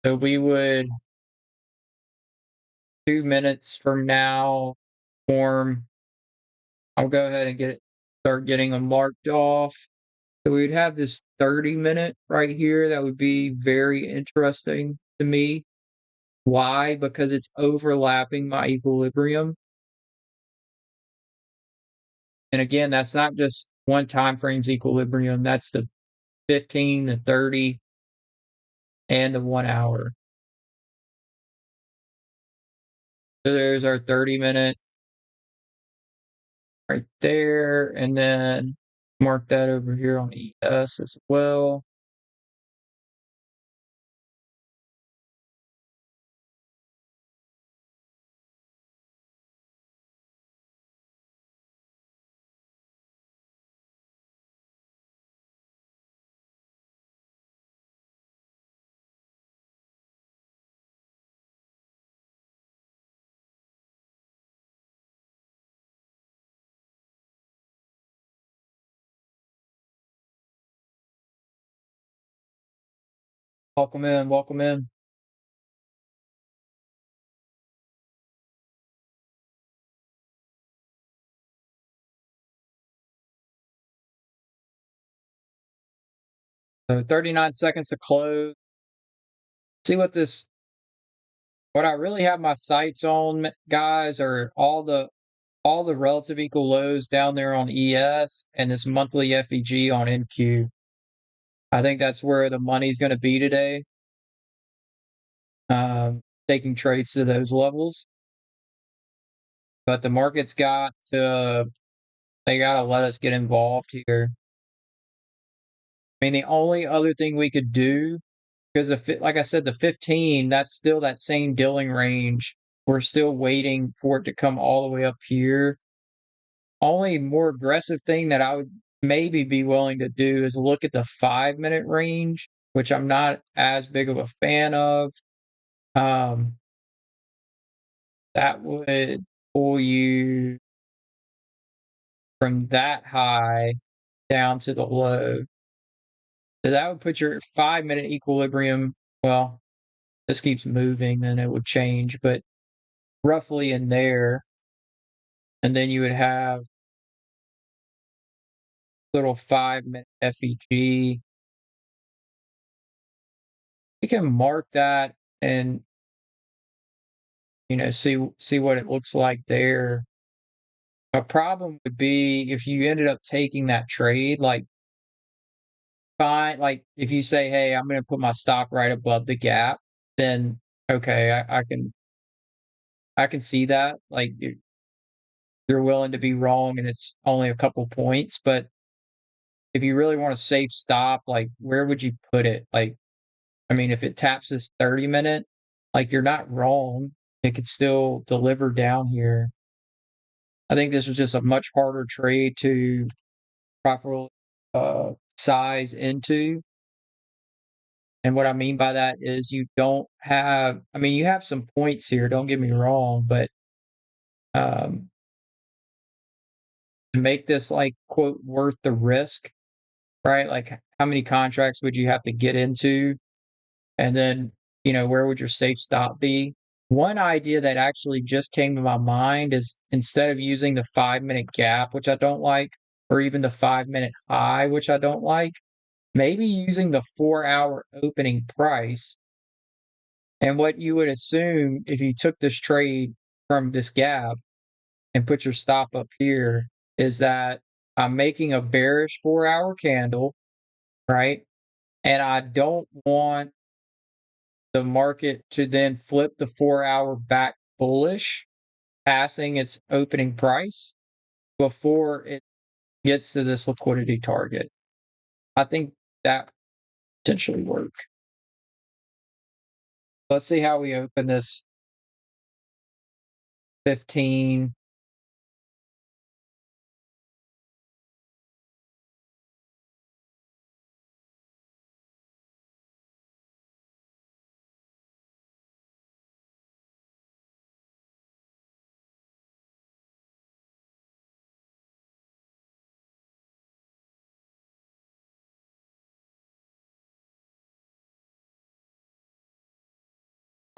So we would 2 minutes from now form. I'll go ahead and start getting them marked off. So we'd have this 30-minute right here that would be very interesting to me. Why? Because it's overlapping my equilibrium. And again, that's not just one time frame's equilibrium, that's the 15, the 30, and the 1 hour. So there's our 30-minute right there, and then mark that over here on ES as well. Welcome in, welcome in. So 39 seconds to close. See what I really have my sights on, guys, are all the relative equal lows down there on ES and this monthly FEG on NQ. I think that's where the money's going to be today. Taking trades to those levels, but the market's they got to let us get involved here. I mean, the only other thing we could do, because like I said, the 15, that's still that same Dilling range. We're still waiting for it to come all the way up here. Only more aggressive thing that I would maybe be willing to do is look at the 5-minute range, which I'm not as big of a fan of. Um, that would pull you from that high down to the low. So that would put your 5-minute equilibrium. Well, this keeps moving, then it would change, but roughly in there. And then you would have little 5-minute FEG. We can mark that and see what it looks like there. A problem would be if you ended up taking that trade, like fine, like if you say, hey, I'm gonna put my stop right above the gap, then okay, I can see that. Like you're willing to be wrong and it's only a couple points, but if you really want a safe stop, like where would you put it? Like, I mean, if it taps this 30-minute, like you're not wrong. It could still deliver down here. I think this was just a much harder trade to properly size into. And what I mean by that is you don't have, I mean, you have some points here, don't get me wrong, but um, to make this like, quote, worth the risk, right? Like, how many contracts would you have to get into? And then, where would your safe stop be? One idea that actually just came to my mind is instead of using the 5-minute gap, which I don't like, or even the 5-minute high, which I don't like, maybe using the 4-hour opening price. And what you would assume if you took this trade from this gap and put your stop up here is that I'm making a bearish 4-hour candle, right? And I don't want the market to then flip the 4-hour back bullish, passing its opening price before it gets to this liquidity target. I think that potentially work. Let's see how we open this 15.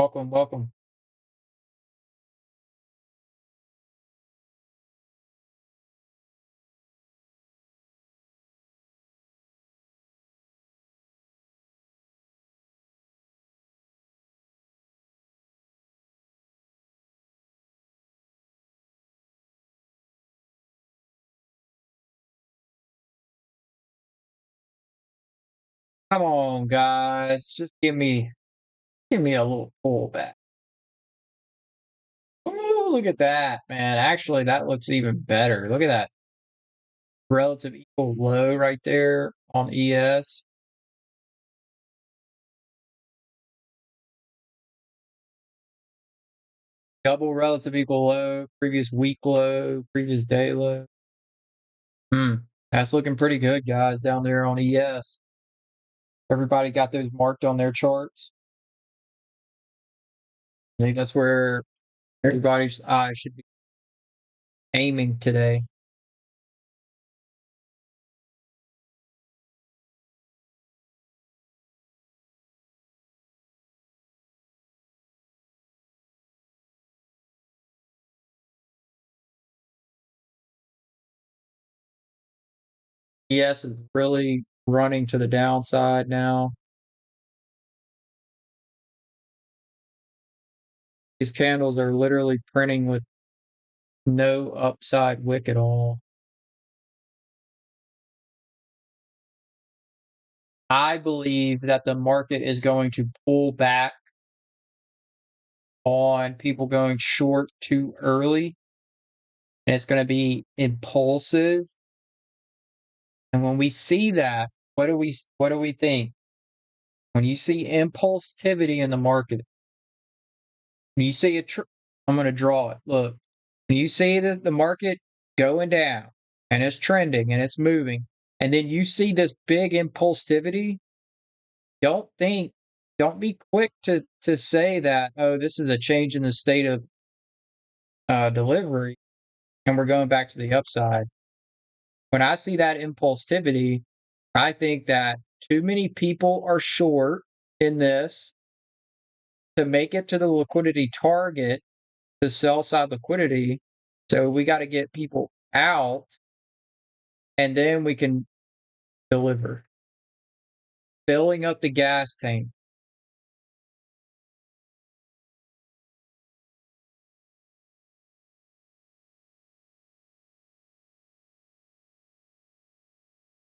Welcome, welcome. Come on, guys. Just give me a little pullback. Ooh, look at that, man. Actually, that looks even better. Look at that relative equal low right there on ES. Double relative equal low, previous week low, previous day low. Hmm. That's looking pretty good, guys, down there on ES. Everybody got those marked on their charts. I think that's where everybody's eye should be aiming today. ES is really running to the downside now. These candles are literally printing with no upside wick at all. I believe that the market is going to pull back on people going short too early, and it's going to be impulsive. And when we see that, what do we think? When you see impulsivity in the market, when you see I'm going to draw it. Look, when you see the market going down and it's trending and it's moving, and then you see this big impulsivity, don't think, don't be quick to say that, oh, this is a change in the state of delivery, and we're going back to the upside. When I see that impulsivity, I think that too many people are short in this to make it to the liquidity target, the sell side liquidity. So we got to get people out, and then we can deliver, filling up the gas tank.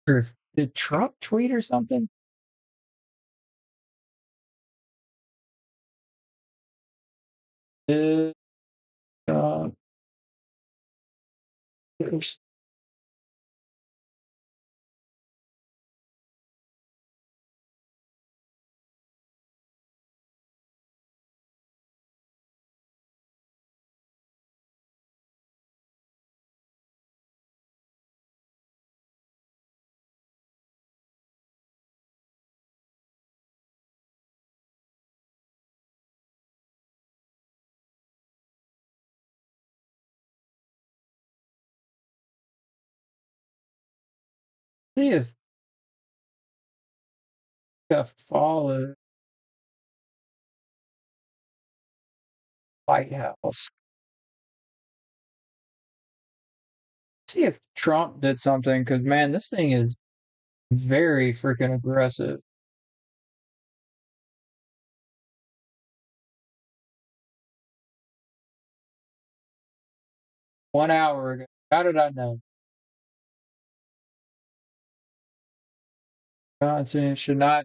Or did Trump tweet or something? Uh, uh, see if got follow White House. See if Trump did something, because man, this thing is very freaking aggressive. 1 hour ago. How did I know? Johnson should not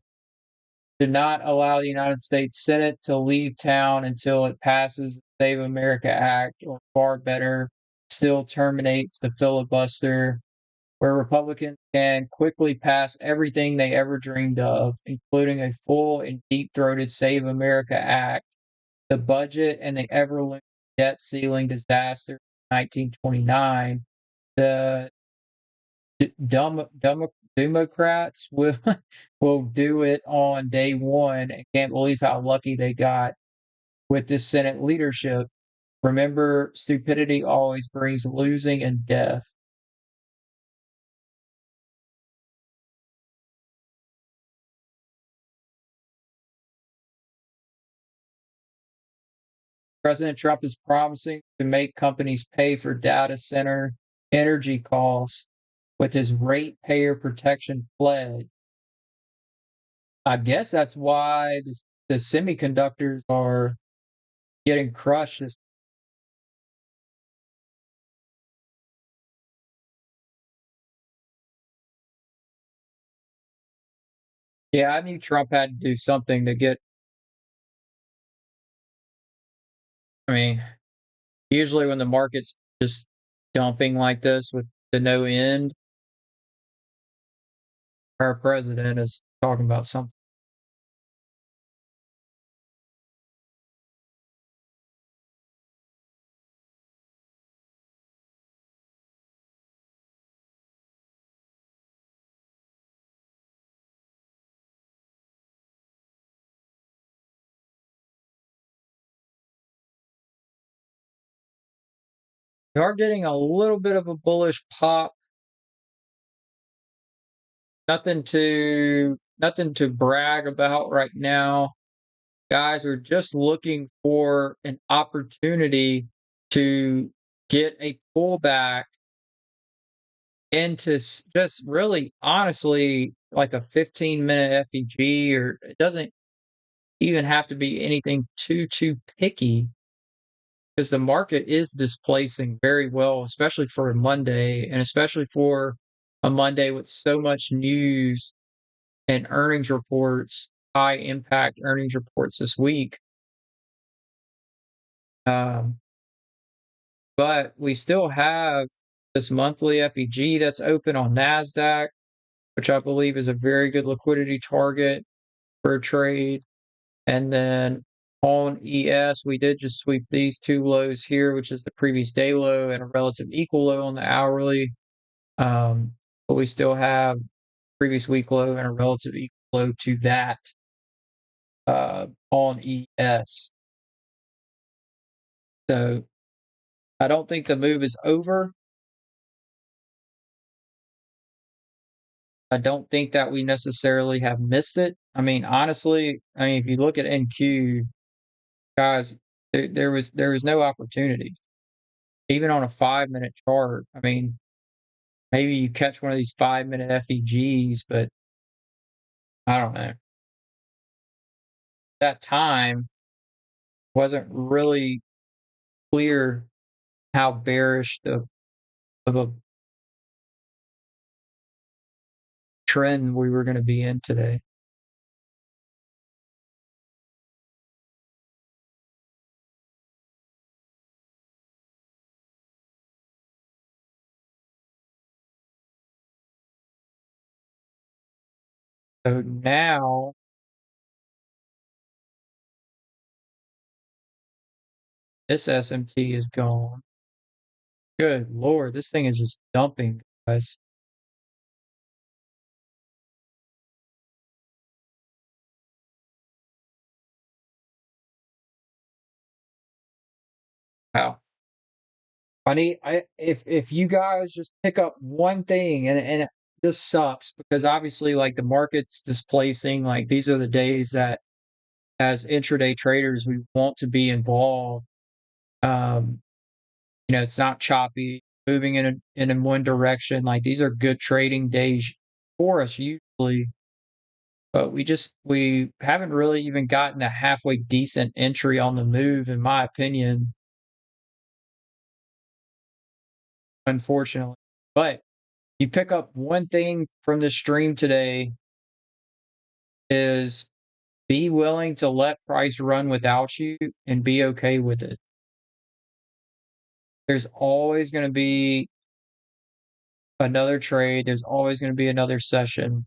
allow the United States Senate to leave town until it passes the Save America Act, or far better, still terminates the filibuster, where Republicans can quickly pass everything they ever dreamed of, including a full and deep throated Save America Act, the budget, and the ever looming debt ceiling disaster in 1929. The Democrats will will do it on day one, and can't believe how lucky they got with this Senate leadership. Remember, stupidity always brings losing and death. President Trump is promising to make companies pay for data center energy costs with his ratepayer protection pledge. I guess that's why the semiconductors are getting crushed. Yeah, I knew Trump had to do something to get. I mean, usually when the market's just dumping like this with the no end, our president is talking about something. We are getting a little bit of a bullish pop. Nothing to brag about right now. Guys are just looking for an opportunity to get a pullback into just really honestly like a 15-minute FEG, or it doesn't even have to be anything too picky because the market is displacing very well, especially for a Monday and especially for a Monday with so much news and earnings reports, high impact earnings reports this week. Um, but we still have this monthly FEG that's open on NASDAQ, which I believe is a very good liquidity target for a trade. And then on ES, we did just sweep these two lows here, which is the previous day low and a relative equal low on the hourly. But we still have previous week low and a relative equal low to that on ES. So I don't think the move is over. I don't think that we necessarily have missed it. I mean, honestly, if you look at NQ, guys, there was no opportunities. Even on a 5-minute chart, I mean, maybe you catch one of these 5-minute FEGs, but I don't know. That time wasn't really clear how bearish of a trend we were going to be in today. So now this SMT is gone. Good Lord, this thing is just dumping, guys. Wow. If you guys just pick up one thing, and this sucks because obviously like the market's displacing, like these are the days that as intraday traders we want to be involved. Um, it's not choppy, moving in one direction. Like these are good trading days for us usually, but we haven't really even gotten a halfway decent entry on the move, in my opinion, unfortunately. But you pick up one thing from this stream today is be willing to let price run without you and be okay with it. There's always going to be another trade. There's always going to be another session.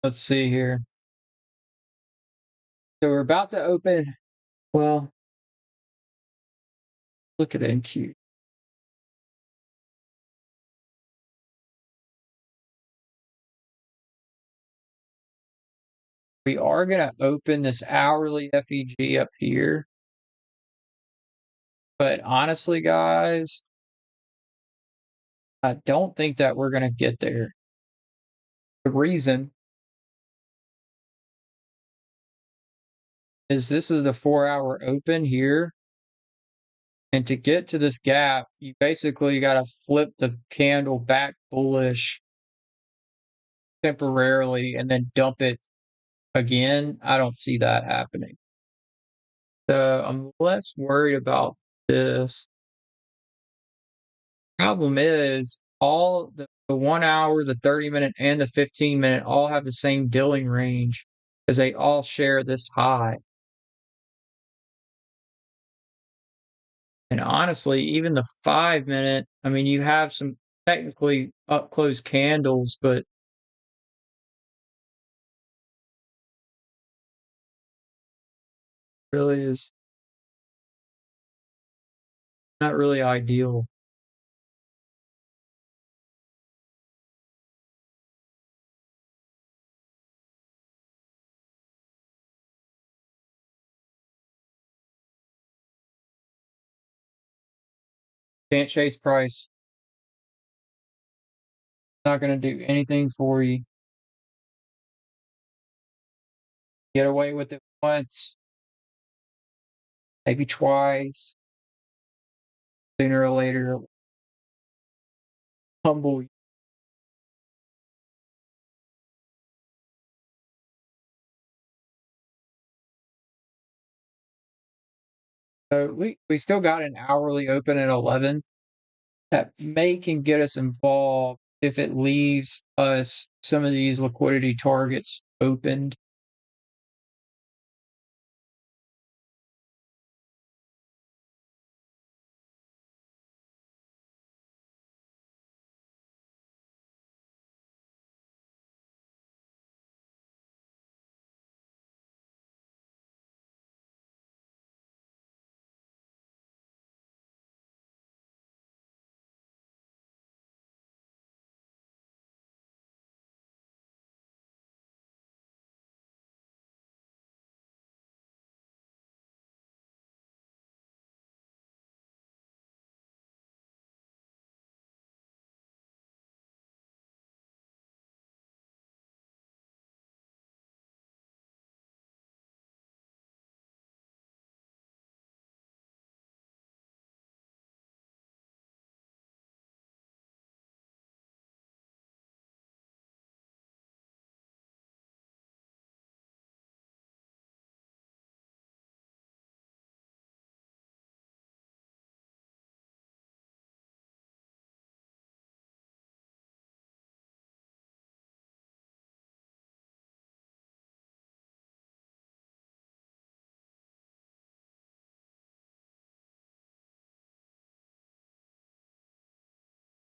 Let's see here. So we're about to open. Well, look at NQ. We are gonna open this hourly FEG up here, but honestly, guys, I don't think that we're gonna get there. The reason is this is the 4-hour open here, and to get to this gap, you basically gotta flip the candle back bullish temporarily and then dump it again. I don't see that happening. So I'm less worried about this. Problem is all the 1 hour, the 30-minute, and the 15-minute all have the same billing range because they all share this high. And honestly, even the 5-minute, I mean, you have some technically up close candles, but really is not really ideal. Can't chase price. Not going to do anything for you. Get away with it once, maybe twice. Sooner or later, humble. So we still got an hourly open at 11 that may can get us involved if it leaves us some of these liquidity targets opened.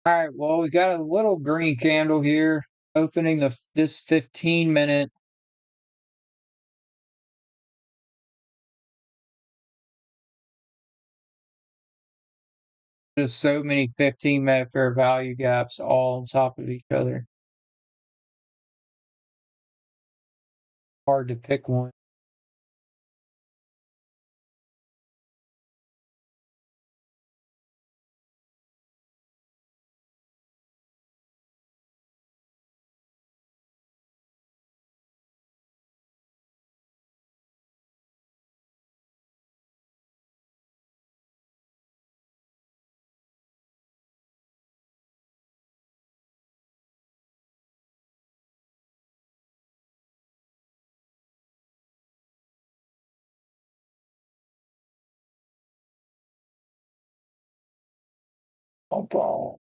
All right, well, we got a little green candle here opening this 15-minute. There's so many 15-minute fair value gaps all on top of each other. Hard to pick one. Oh,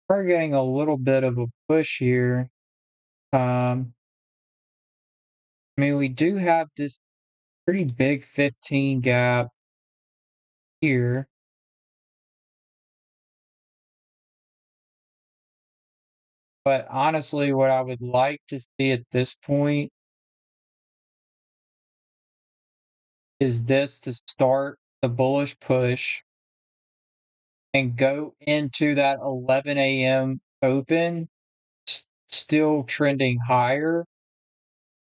we're getting a little bit of a push here. I mean, we do have this pretty big 15 gap here. But honestly, what I would like to see at this point is this to start the bullish push and go into that 11 a.m. open, still trending higher,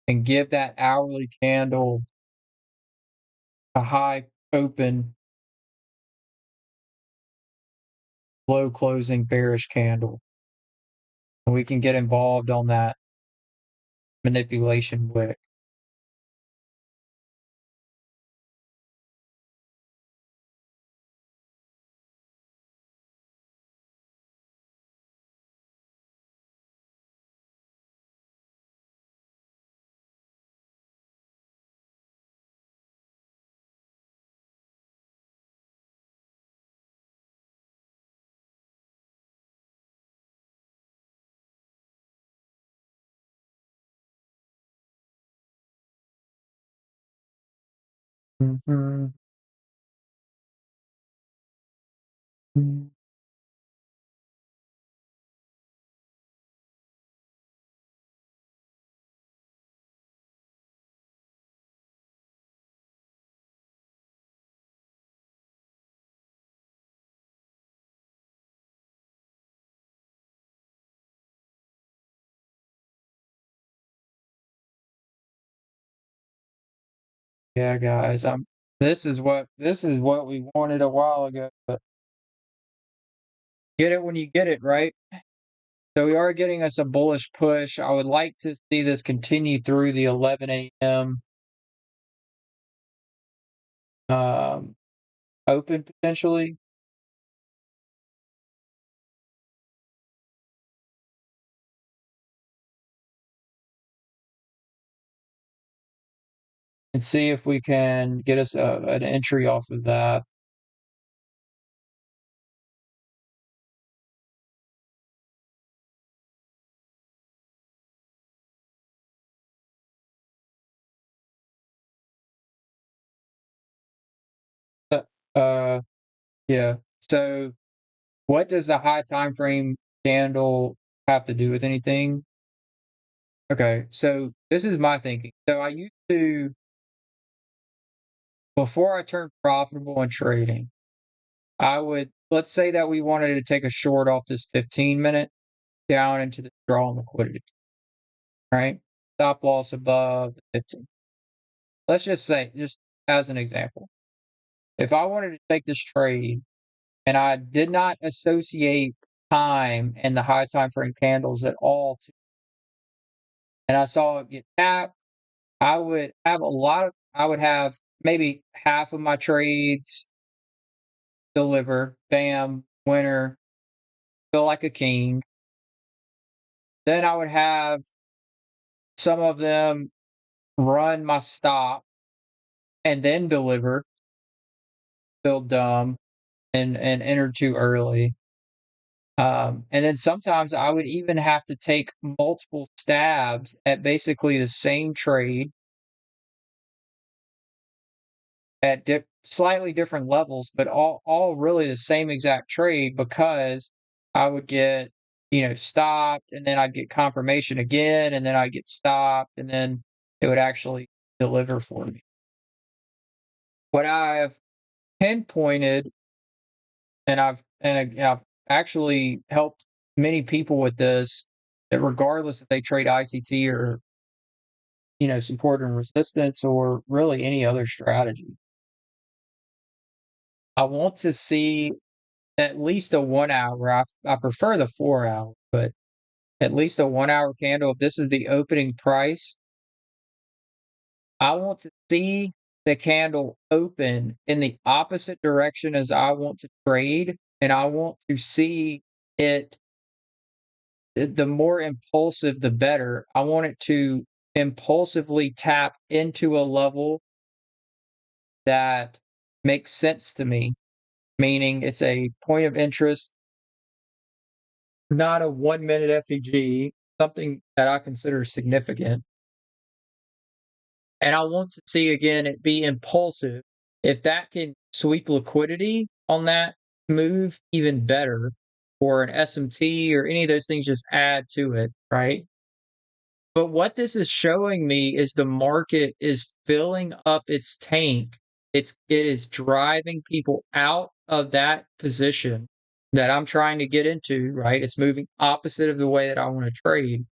and give that hourly candle a high open, low closing bearish candle. And we can get involved on that manipulation wick. Mhm. Mm. Yeah, guys, this is what we wanted a while ago, but get it when you get it, right? So we are getting us a bullish push. I would like to see this continue through the 11 a.m. Um, open potentially, and see if we can get us an entry off of that. Uh, uh, yeah. So what does the high time frame candle have to do with anything? Okay, so this is my thinking. So I used to, before I turned profitable in trading, I would, let's say that we wanted to take a short off this 15-minute down into the draw and liquidity, right? Stop loss above the 15. Let's just say, just as an example, if I wanted to take this trade and I did not associate time and the high time frame candles at all, and I saw it get tapped, I would have maybe half of my trades deliver, bam, winner, feel like a king. Then I would have some of them run my stop and then deliver, feel dumb and enter too early. And then sometimes I would even have to take multiple stabs at basically the same trade at slightly different levels, but all really the same exact trade because I would get stopped, and then I'd get confirmation again, and then I'd get stopped, and then it would actually deliver for me. What I've pinpointed, and I've actually helped many people with this, that regardless if they trade ICT or support and resistance or really any other strategy, I want to see at least a 1 hour. I prefer the 4 hour, but at least a 1 hour candle. If this is the opening price, I want to see the candle open in the opposite direction as I want to trade, and I want to see it. The more impulsive, the better. I want it to impulsively tap into a level that makes sense to me, meaning it's a point of interest not a 1 minute FEG, something that I consider significant. And I want to see again it be impulsive. If that can sweep liquidity on that move, even better, or an SMT or any of those things just add to it, right? But what this is showing me is the market is filling up its tank. It is driving people out of that position that I'm trying to get into, right? It's moving opposite of the way that I want to trade.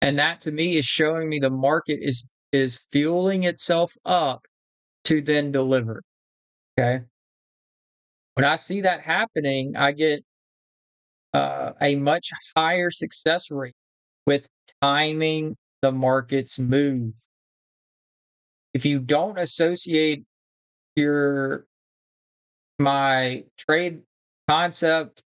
And that to me is showing me the market is fueling itself up to then deliver. Okay. When I see that happening, I get a much higher success rate with timing the market's move. If you don't associate your my trade concept,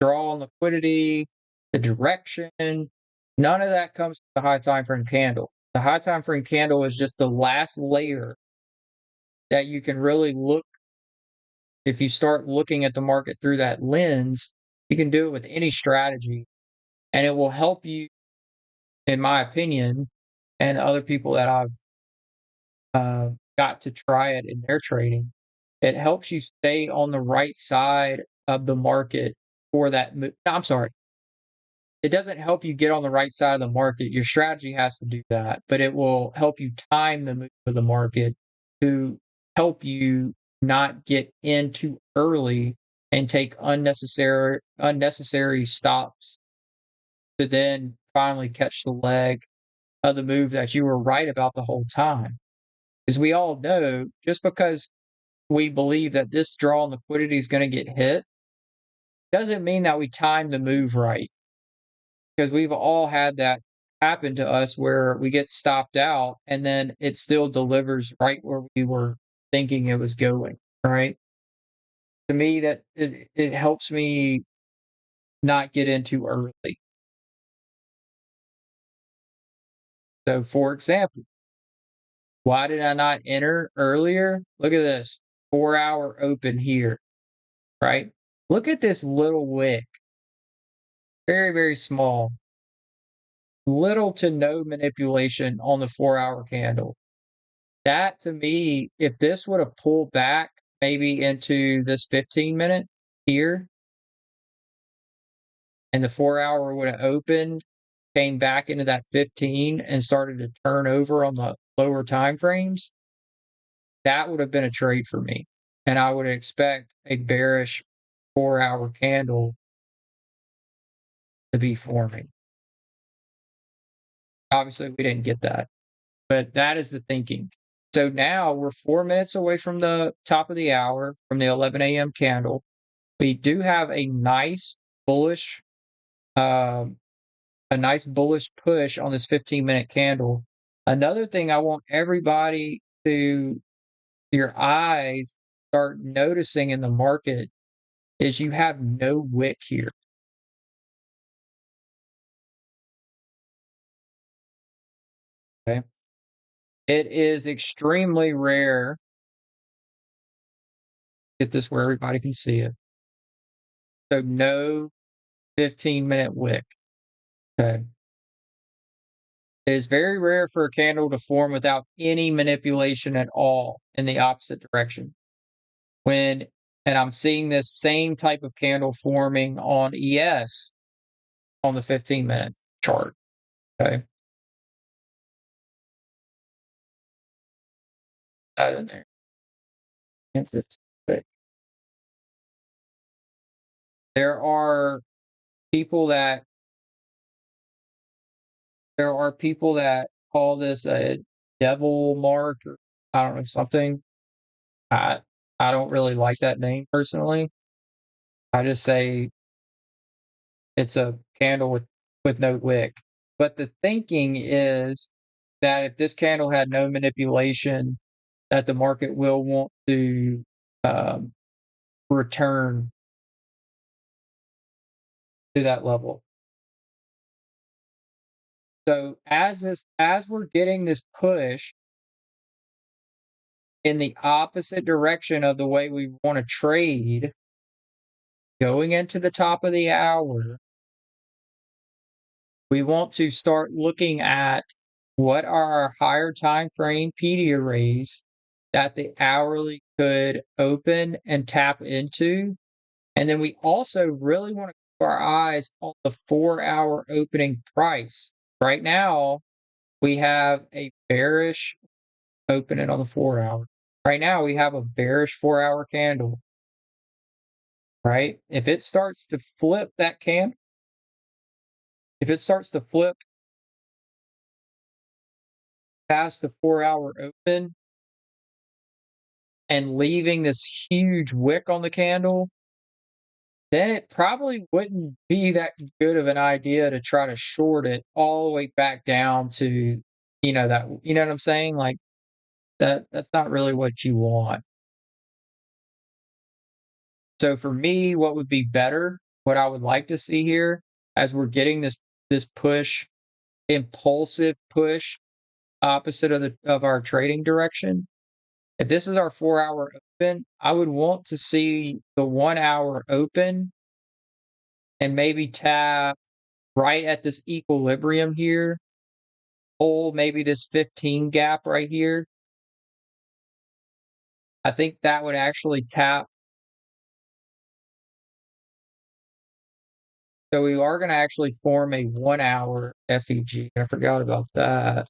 draw on liquidity, the direction, none of that comes from the high time frame candle. The high time frame candle is just the last layer that you can really look. If you start looking at the market through that lens, you can do it with any strategy, and it will help you, in my opinion, and other people that I've got to try it in their trading. It helps you stay on the right side of the market for that. I'm sorry. It doesn't help you get on the right side of the market. Your strategy has to do that, but it will help you time the move of the market to help you not get in too early and take unnecessary stops to then finally catch the leg of the move that you were right about the whole time. Because we all know, just because we believe that this draw on liquidity is going to get hit doesn't mean that we timed the move right. Because we've all had that happen to us where we get stopped out and then it still delivers right where we were thinking it was going. Right. To me, that it helps me not get in too early. So, for example, why did I not enter earlier? Look at this 4 hour open here, right? Look at this little wick, very, very small, little to no manipulation on the 4 hour candle. That to me, if this would have pulled back maybe into this 15 minute here and the 4 hour would have opened, came back into that 15 and started to turn over on the lower time frames, that would have been a trade for me. And I would expect a bearish 4 hour candle to be forming. Obviously, we didn't get that, but that is the thinking. So now we're 4 minutes away from the top of the hour from the 11 a.m. candle. We do have bullish, um, a nice bullish push on this 15-minute candle. Another thing I want everybody to your eyes start noticing in the market is you have no wick here. Okay. It is extremely rare. Get this where everybody can see it. So no 15-minute wick. Okay. It is very rare for a candle to form without any manipulation at all in the opposite direction. And I'm seeing this same type of candle forming on ES on the 15-minute chart. Okay. That in there. There are people that call this a devil mark or I don't know something. I I don't really like that name personally. I just say it's a candle with no wick. But the thinking is that if this candle had no manipulation, that the market will want to um, return to that level. So as we're getting this push in the opposite direction of the way we want to trade, going into the top of the hour, we want to start looking at what are our higher time frame PD arrays that the hourly could open and tap into. And then we also really want to keep our eyes on the 4-hour opening price. Right now, we have a bearish open it on the 4-hour. Right now, we have a bearish 4-hour candle, right? If it starts to flip that candle, if it starts to flip past the 4-hour open and leaving this huge wick on the candle, then it probably wouldn't be that good of an idea to try to short it all the way back down to, that, you know what I'm saying? Like that's not really what you want. So for me, what would be better, what I would like to see here as we're getting this push, impulsive push opposite of our trading direction. If this is our 4-hour open, I would want to see the 1-hour open and maybe tap right at this equilibrium here, hold maybe this 15 gap right here. I think that would actually tap. So we are going to actually form a 1-hour FEG. I forgot about that.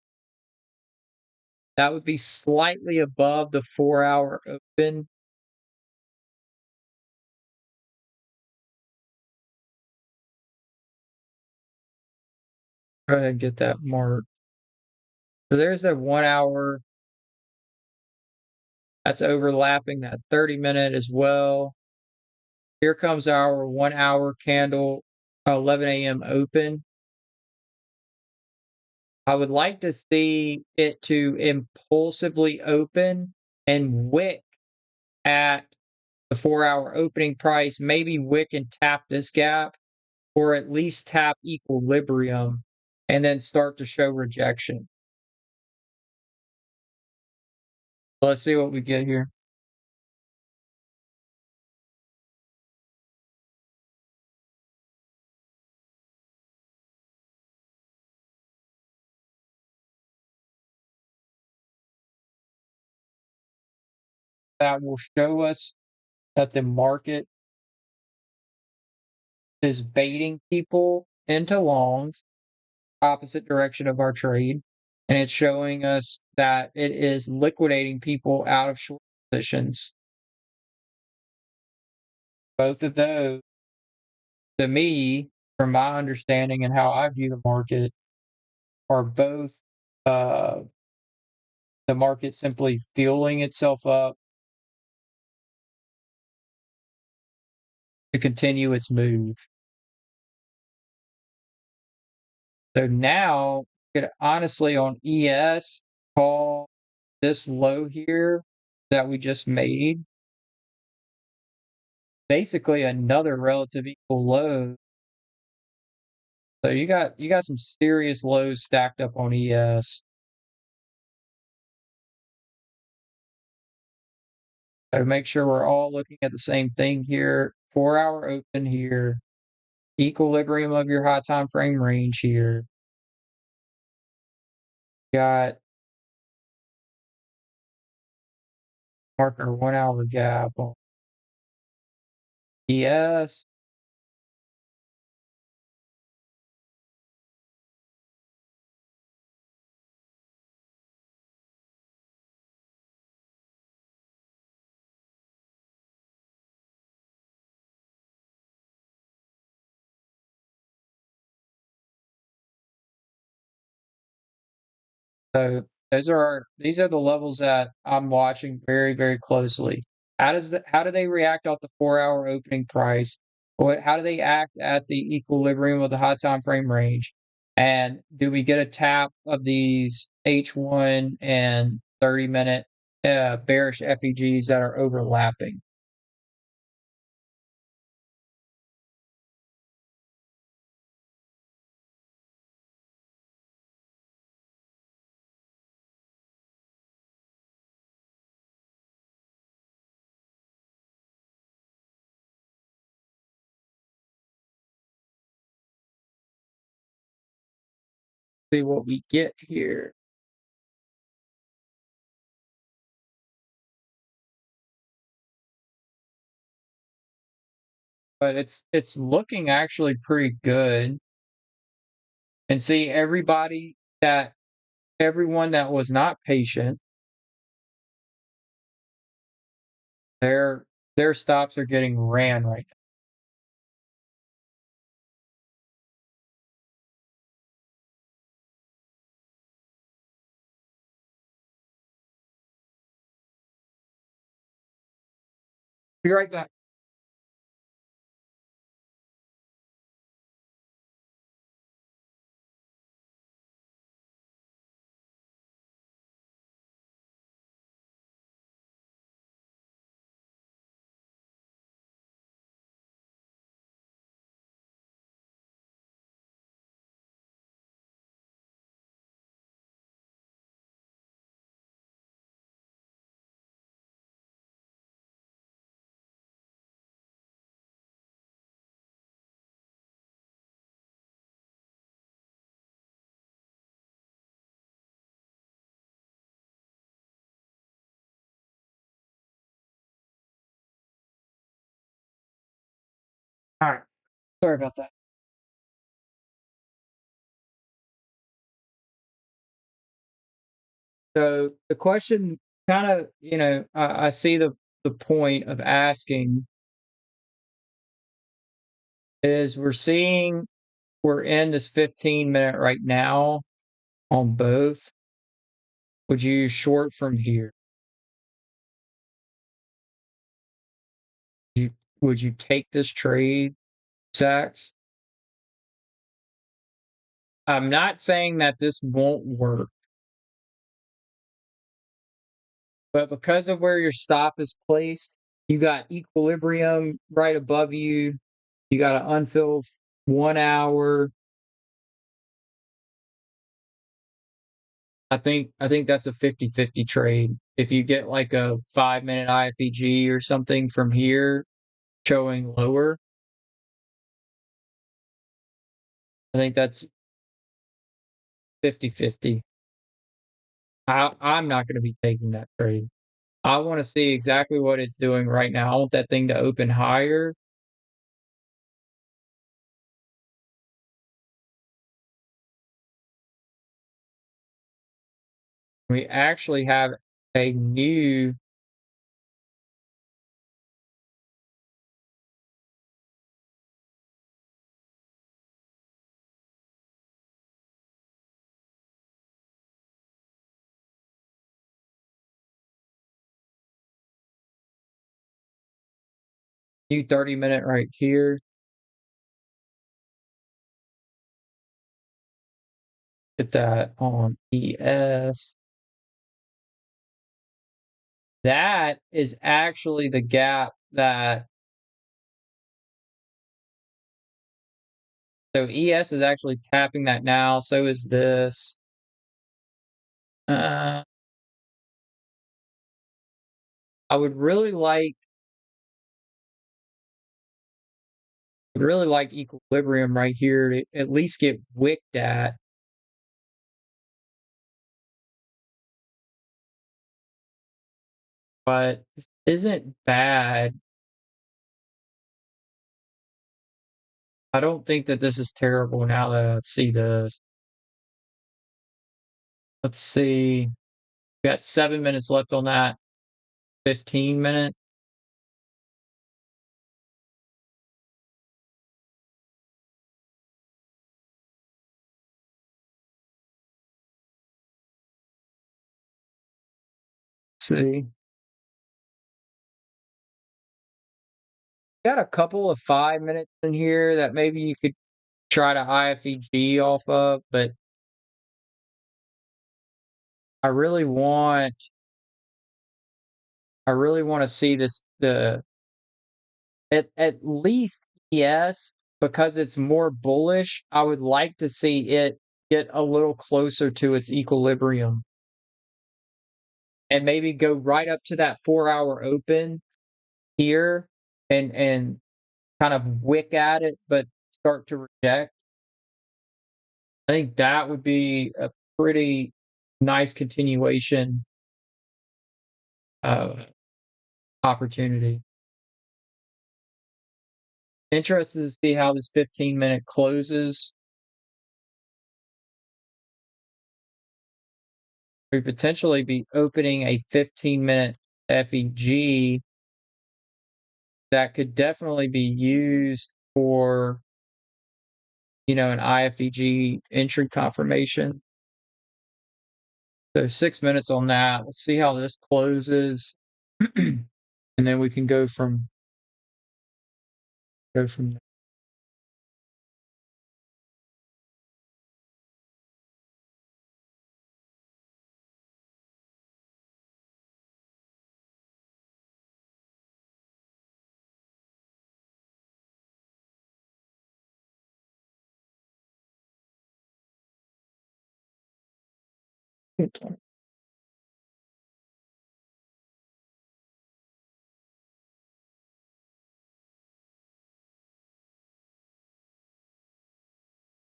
That would be slightly above the 4-hour open. Go ahead and get that marked. So there's that 1-hour. That's overlapping that 30-minute as well. Here comes our 1-hour candle, 11 a.m. open. I would like to see it to impulsively open and wick at the 4-hour opening price, maybe wick and tap this gap, or at least tap equilibrium, and then start to show rejection. Let's see what we get here. That will show us that the market is baiting people into longs, opposite direction of our trade, and it's showing us that it is liquidating people out of short positions. Both of those, to me, from my understanding and how I view the market, are both uh, the market simply fueling itself up to continue its move. So now, you could honestly on ES call this low here that we just made basically another relative equal low. So you got some serious lows stacked up on ES. So make sure we're all looking at the same thing here. 4-hour open here, equilibrium of your high time frame range here. Got marker 1-hour gap on ES. So these are the levels that I'm watching very, very closely. How do they react off the 4-hour opening price? How do they act at the equilibrium of the high time frame range? And do we get a tap of these H1 and 30-minute bearish FEGs that are overlapping? See what we get here. But it's looking actually pretty good. And see that everyone that was not patient, their their stops are getting ran right now. Be right back. All right. Sorry about that. So the question kind of, I see the point of asking is we're in this 15-minute right now on both. Would you short from here? You would you take this trade, Sachs? I'm not saying that this won't work, but because of where your stop is placed, you got equilibrium right above you. You got an unfilled 1 hour. I think that's a 50-50 trade. If you get like a 5-minute IFEG or something from here showing lower, I think that's 50-50. I'm not going to be taking that trade. I want to see exactly what it's doing right now. I want that thing to open higher. We actually have a new, new 30-minute right here. Get that on ES. That is actually the gap that, so ES is actually tapping that now. So is this. Uh, I would really like equilibrium right here to at least get wicked at, but this isn't bad. I don't think that this is terrible now that I see this. Let's see. We got 7 minutes left on that 15 minute. See. Got a couple of 5 minutes in here that maybe you could try to IFEG off of, but I really want I really want to see this the at least yes, because it's more bullish. I would like to see it get a little closer to its equilibrium and maybe go right up to that 4 hour open here and kind of wick at it, but start to reject. I think that would be a pretty nice continuation opportunity. Interested to see how this 15-minute closes. We potentially be opening a 15-minute FEG that could definitely be used for, an IFEG entry confirmation. So 6 minutes on that. Let's see how this closes, and then we can go from there.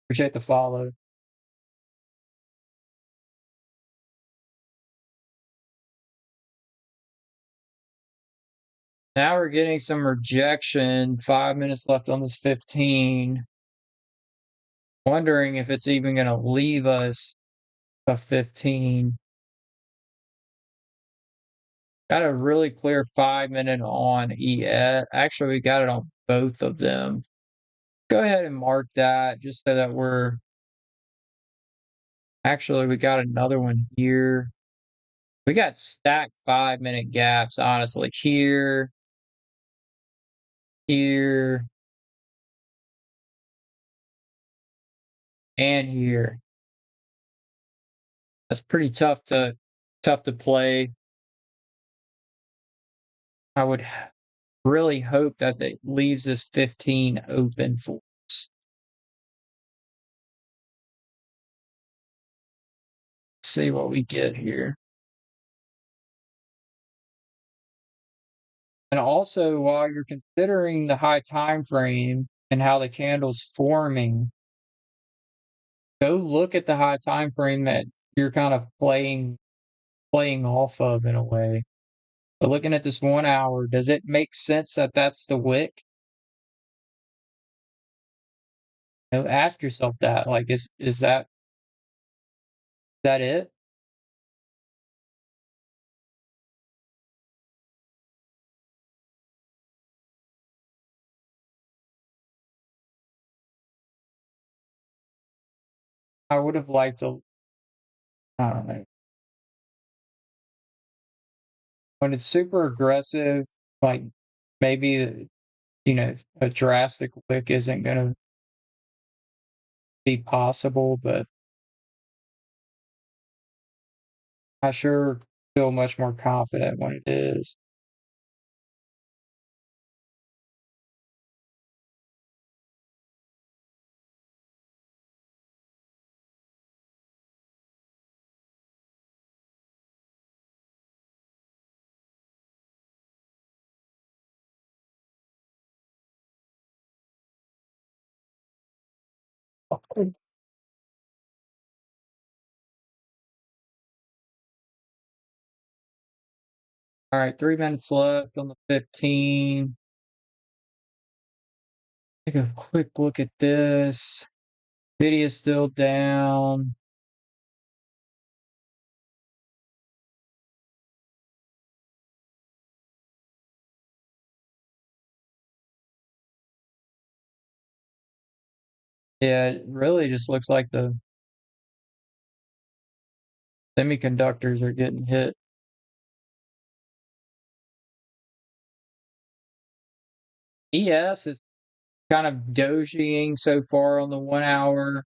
Appreciate the follow. Now we're getting some rejection. 5 minutes left on this 15. Wondering if it's even going to leave us a 15. Got a really clear 5 minute on ES. Actually, we got it on both of them. Go ahead and mark that just so that we got another one here. We got stacked 5 minute gaps, honestly. Here, here, and here. That's pretty tough to play. I would really hope that it leaves this 15 open for us. See what we get here. And also, while you're considering the high time frame and how the candle's forming, go look at the high time frame that you're kind of playing off of in a way. But looking at this 1 hour, does it make sense that that's the wick? Ask yourself that. Like, is that it? I would have liked to. I don't know. When it's super aggressive, like maybe a drastic wick isn't going to be possible, but I sure feel much more confident when it is. All right, 3 minutes left on the 15. Take a quick look at this. Video's still down. Yeah, it really just looks like the semiconductors are getting hit. ES is kind of dojiing so far on the 1 hour.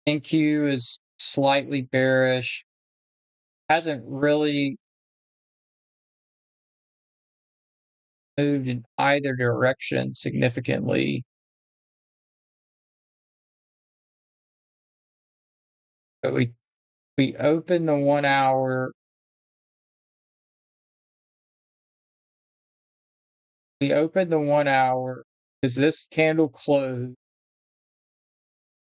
NQ is slightly bearish. Hasn't really moved in either direction significantly. But we open the 1 hour. We opened the 1 hour because this candle closed.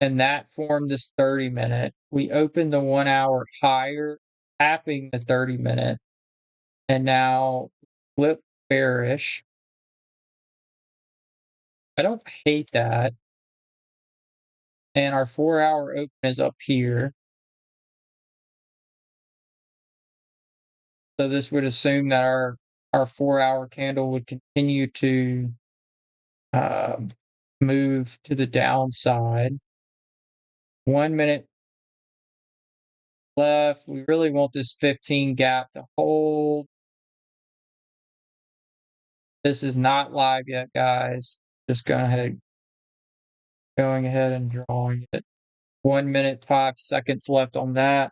and that formed this 30-minute. We opened the 1 hour higher, tapping the 30-minute, and now flip bearish. I don't hate that. And our 4-hour open is up here. So this would assume that our 4-hour candle would continue to um, move to the downside. 1 minute left. We really want this 15 gap to hold. This is not live yet, guys. Just going ahead and drawing it. 1 minute, 5 seconds left on that.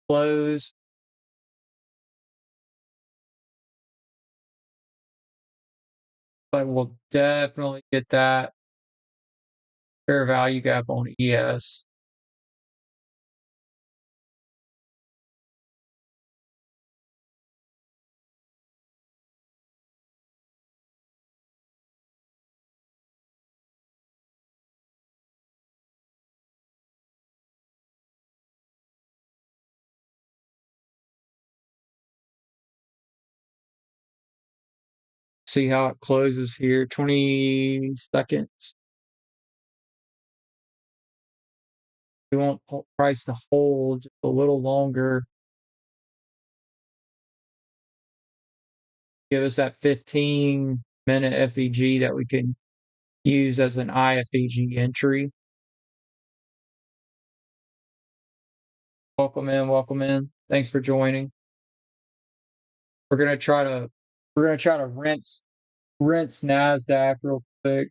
Close. But we'll definitely get that fair value gap on ES. See how it closes here. 20 seconds. We want price to hold just a little longer. Give us that 15-minute FEG that we can use as an IFEG entry. Welcome in, welcome in. Thanks for joining. We're gonna try to rinse NASDAQ real quick.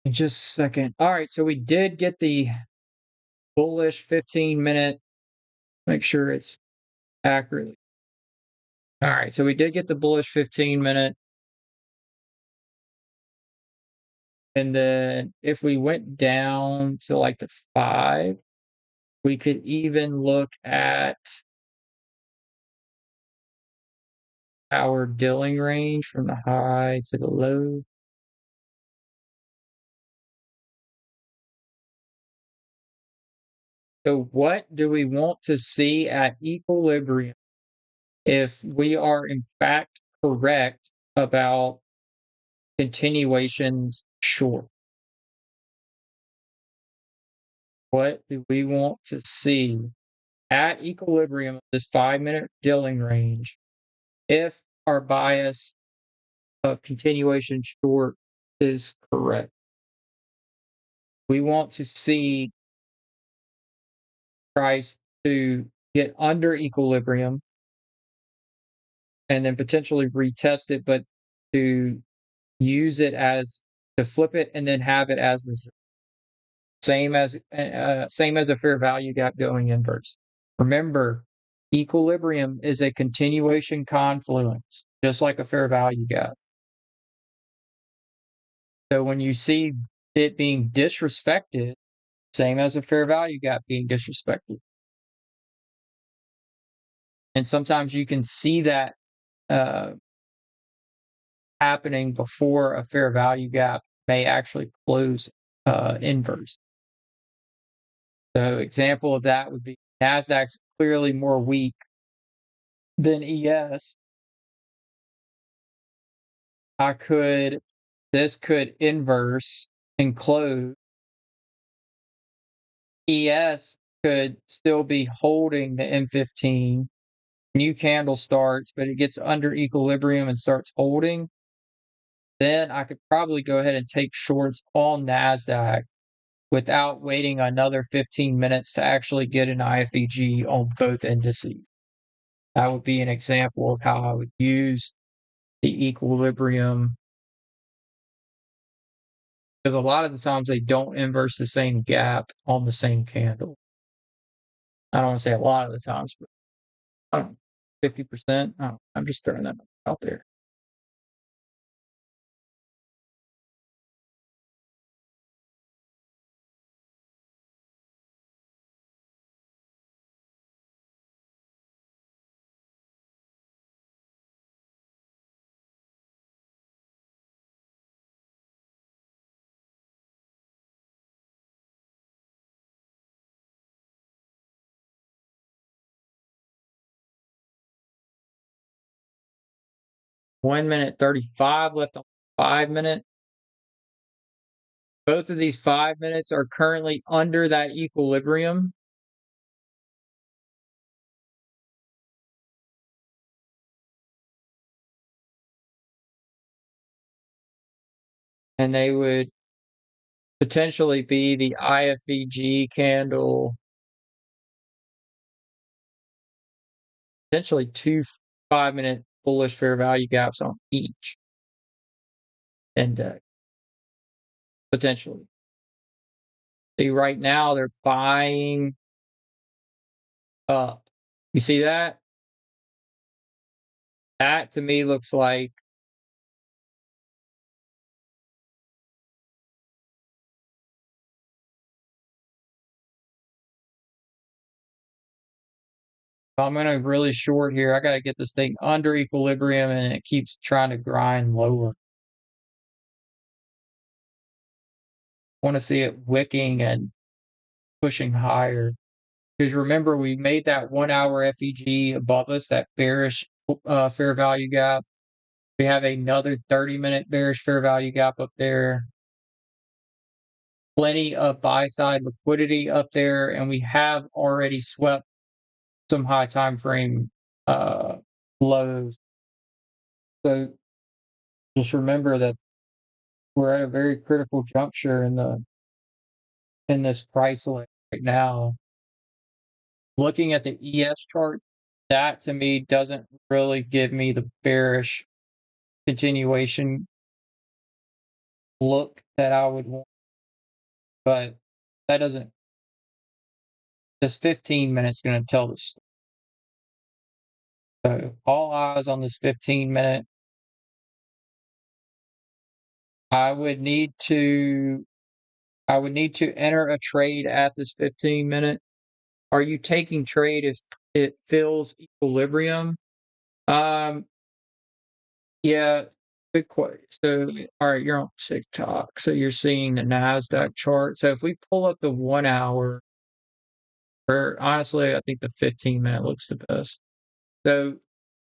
In just a second. All right, so we did get the bullish 15-minute. Make sure it's accurately. All right, so we did get the bullish 15-minute. And then if we went down to like the 5, we could even look at our Dilling range from the high to the low. So what do we want to see at equilibrium if we are in fact correct about continuations short? What do we want to see at equilibrium, this 5-minute Dilling range, if our bias of continuation short is correct? We want to see price to get under equilibrium and then potentially retest it, but to use it as to flip it and then have it as the same as a fair value gap going inverse. Remember, equilibrium is a continuation confluence, just like a fair value gap. So when you see it being disrespected, same as a fair value gap being disrespected. And sometimes you can see that happening before a fair value gap may actually close inverse. So example of that would be NASDAQ's clearly more weak than ES. This could inverse and close. ES could still be holding the M15. New candle starts, but it gets under equilibrium and starts holding. Then I could probably go ahead and take shorts on NASDAQ without waiting another 15 minutes to actually get an IFEG on both indices. That would be an example of how I would use the equilibrium, because a lot of the times they don't inverse the same gap on the same candle. I don't want to say a lot of the times, but I don't know, 50%. I'm just throwing that out there. 1 minute 35 left on 5 minute. Both of these 5 minutes are currently under that equilibrium. And they would potentially be the IFVG candle, potentially two 5 minute bullish fair value gaps on each index, potentially. See, right now they're buying up. You see that? That to me looks like if I'm gonna really short here, I gotta get this thing under equilibrium and it keeps trying to grind lower. I want to see it wicking and pushing higher. Because remember, we made that 1 hour FEG above us, that bearish fair value gap. We have another 30-minute bearish fair value gap up there. Plenty of buy side liquidity up there, and we have already swept some high time frame lows. So just remember that we're at a very critical juncture in this price line right now. Looking at the ES chart, that to me doesn't really give me the bearish continuation look that I would want, but that doesn't. This 15 minutes going to tell the story. So all eyes on this 15 minute. I would need to enter a trade at this 15 minute. Are you taking trade if it fills equilibrium? Um, yeah, good question. So, all right, you're on TikTok, so you're seeing the Nasdaq chart. So if we pull up the 1 hour, or honestly, I think the 15 minute looks the best. So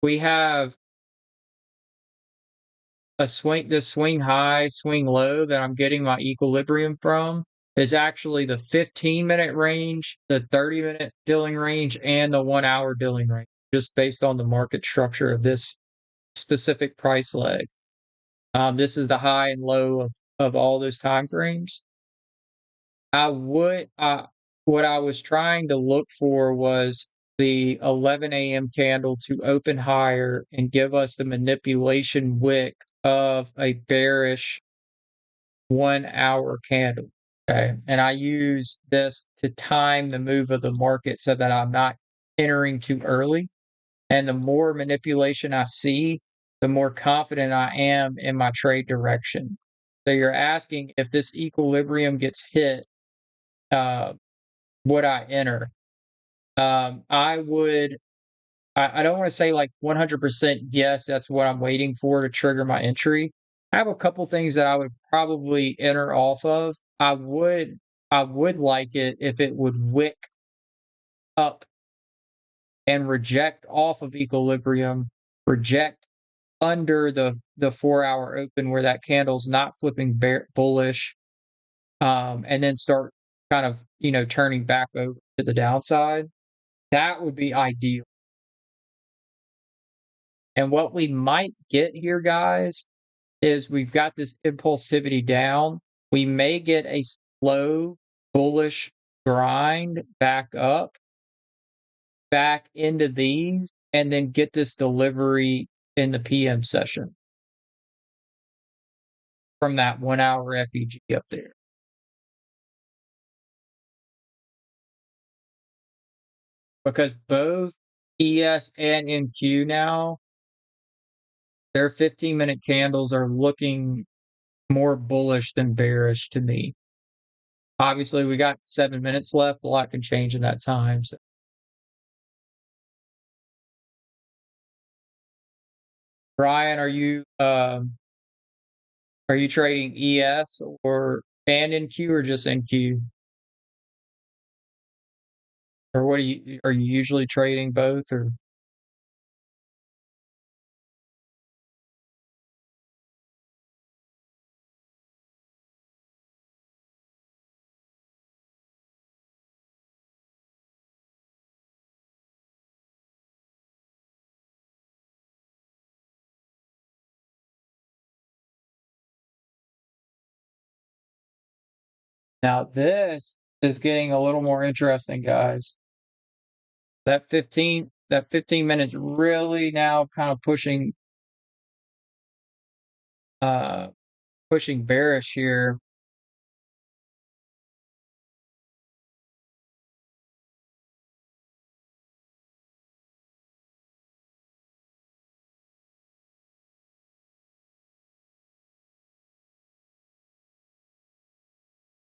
we have this swing high, swing low that I'm getting my equilibrium from is actually the 15-minute range, the 30-minute dealing range, and the 1 hour dealing range, just based on the market structure of this specific price leg. This is the high and low of all those time frames. What I was trying to look for was the 11 a.m. candle to open higher and give us the manipulation wick of a bearish 1 hour candle. Okay. And I use this to time the move of the market so that I'm not entering too early. And the more manipulation I see, the more confident I am in my trade direction. So you're asking if this equilibrium gets hit, would I enter? I would. I don't want to say like 100% yes, that's what I'm waiting for to trigger my entry. I have a couple things that I would probably enter off of. I would like it if it would wick up and reject off of equilibrium, reject under the 4 hour open where that candle's not flipping bullish, and then start kind of turning back over to the downside. That would be ideal. And what we might get here, guys, is we've got this impulsivity down. We may get a slow bullish grind back up, back into these, and then get this delivery in the PM session from that 1 hour FEG up there. Because both ES and NQ now, their 15-minute candles are looking more bullish than bearish to me. Obviously, we got 7 minutes left. A lot can change in that time. So. Brian, are you trading ES or and NQ or just NQ? Or what are you usually trading both or Now this is getting a little more interesting, guys. That 15 minutes really now kind of uh pushing bearish here.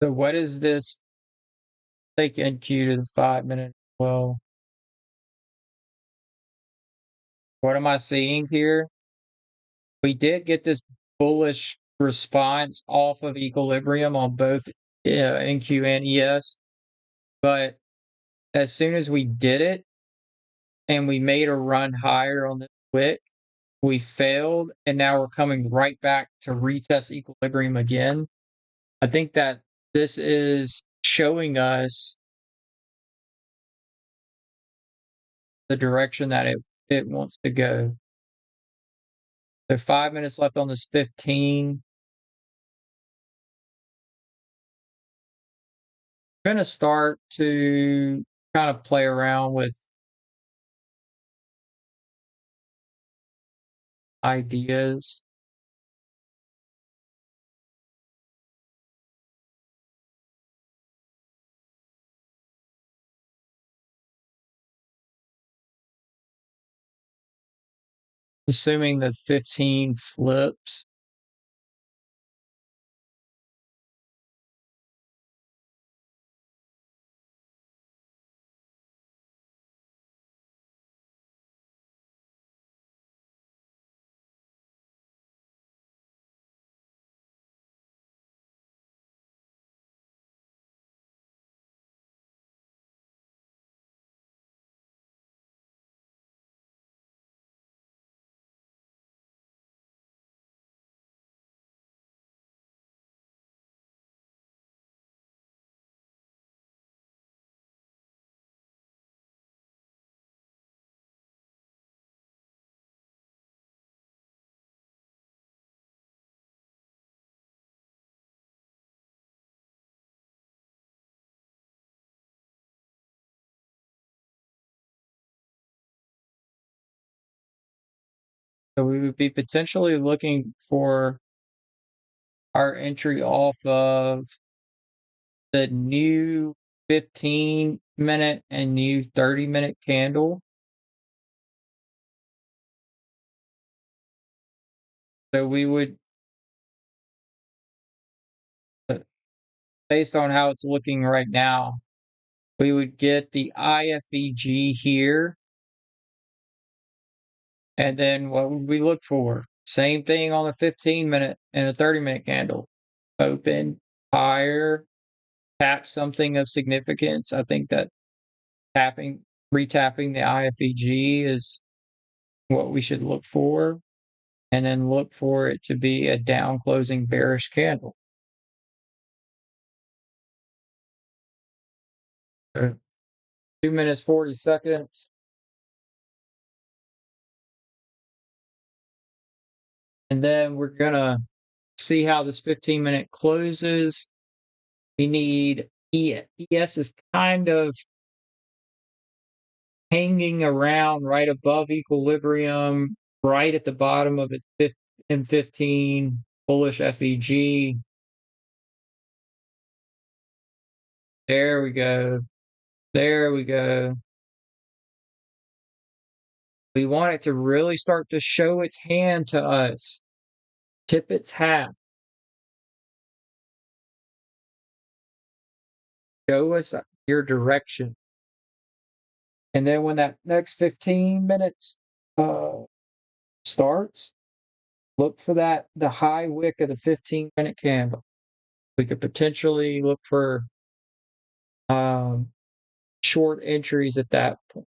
So what is this take NQ to the 5 minute? Well, what am I seeing here? We did get this bullish response off of equilibrium on both NQ and ES, but as soon as we did it and we made a run higher on the wick, we failed, and now we're coming right back to retest equilibrium again. I think that this is showing us the direction that it wants to go. So 5 minutes left on this 15. I'm going to start to kind of play around with ideas. Assuming that 15 flips. So we would be potentially looking for our entry off of the new 15-minute and new 30-minute candle. So we would, uh, based on how it's looking right now, we would get the IFEG here. And then what would we look for? Same thing on the 15-minute and the 30-minute candle. Open higher, tap something of significance. I think that retapping the IFEG is what we should look for, and then look for it to be a down closing bearish candle. 2 minutes, 40 seconds. And then we're going to see how this 15-minute closes. We need ES is kind of hanging around right above equilibrium, right at the bottom of its M15 bullish FEG. There we go. There we go. We want it to really start to show its hand to us. Tip its hat. Show us your direction. And then when that next 15 minutes starts, look for the high wick of the 15-minute candle. We could potentially look for short entries at that point.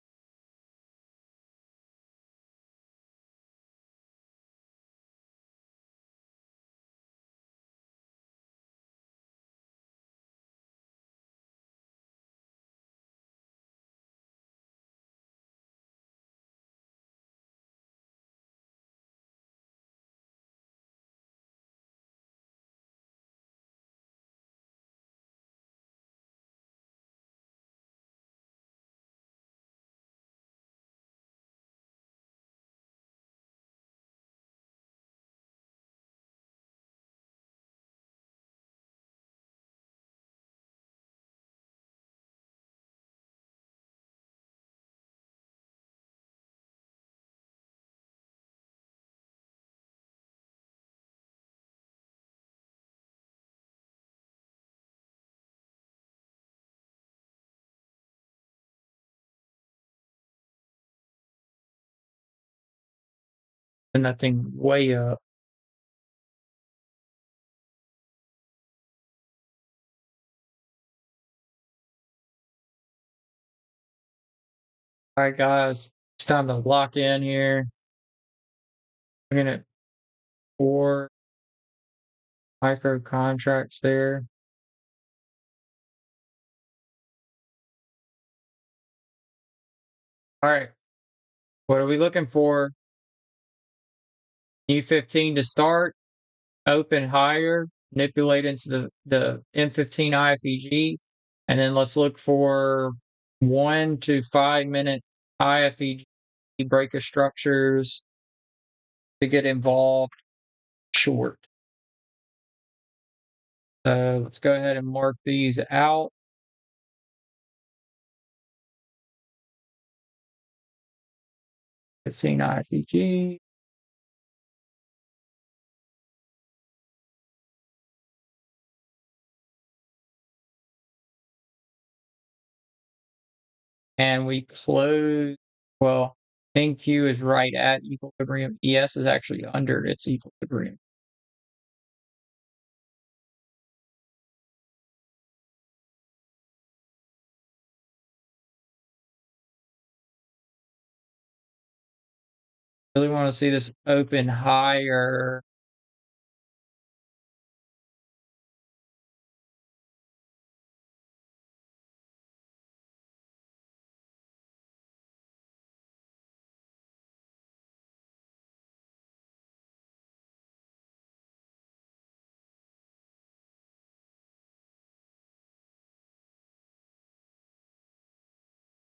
and that thing way up. All right, guys, it's time to lock in here. Looking at 4 micro contracts there. All right, what are we looking for? E15 to start, open higher, manipulate into the M15 IFEG, and then let's look for 1 to 5 minute IFEG breaker structures to get involved short. So let's go ahead and mark these out. 15 IFEG. And we close, well, NQ is right at equilibrium. ES is actually under its equilibrium. Really want to see this open higher.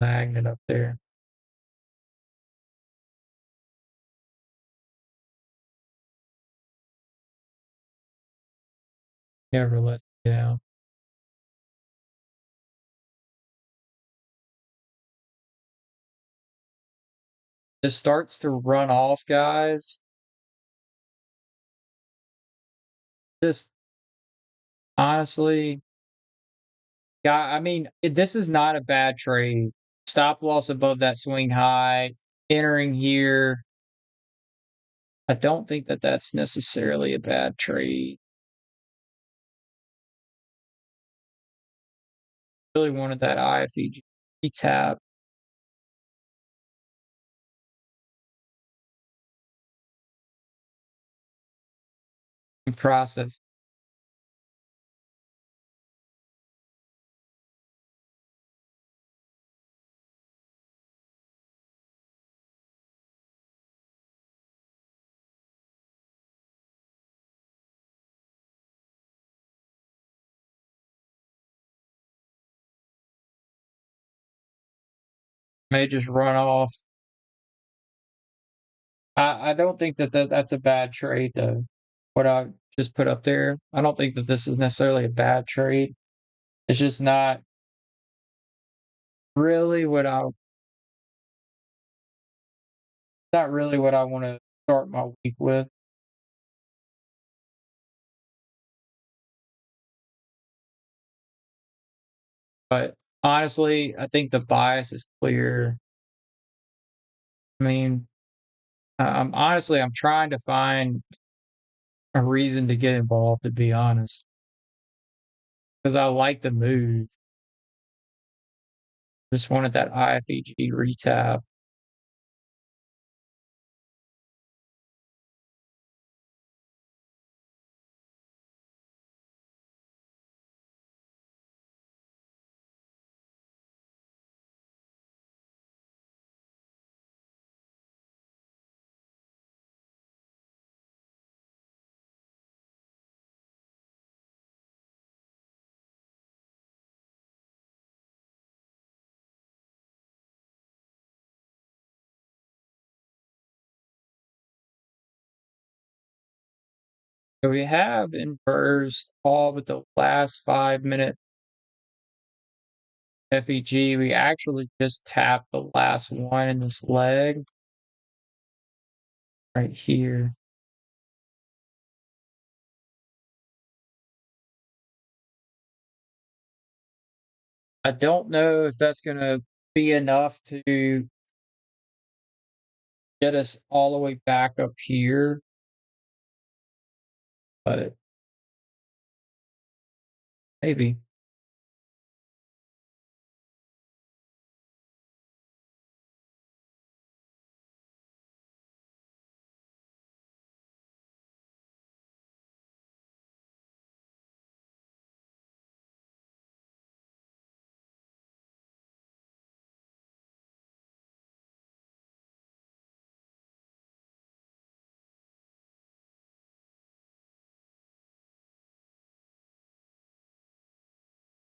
Magnet up there. Never let it down. This starts to run off, guys. Just honestly, yeah, I mean, this is not a bad trade. Stop loss above that swing high, entering here. I don't think that that's necessarily a bad trade. Really wanted that IFEG tap and process. May just run off. I don't think that's a bad trade though. What I just put up there, I don't think that this is necessarily a bad trade. It's just really what I not really what I want to start my week with. But honestly, I think the bias is clear. I mean, I'm trying to find a reason to get involved, to be honest, because I like the move. Just wanted that IFEG retap. So we have inversed all but the last 5 minute FEG. We actually just tapped the last one in this leg right here. I don't know if that's going to be enough to get us all the way back up here, but maybe.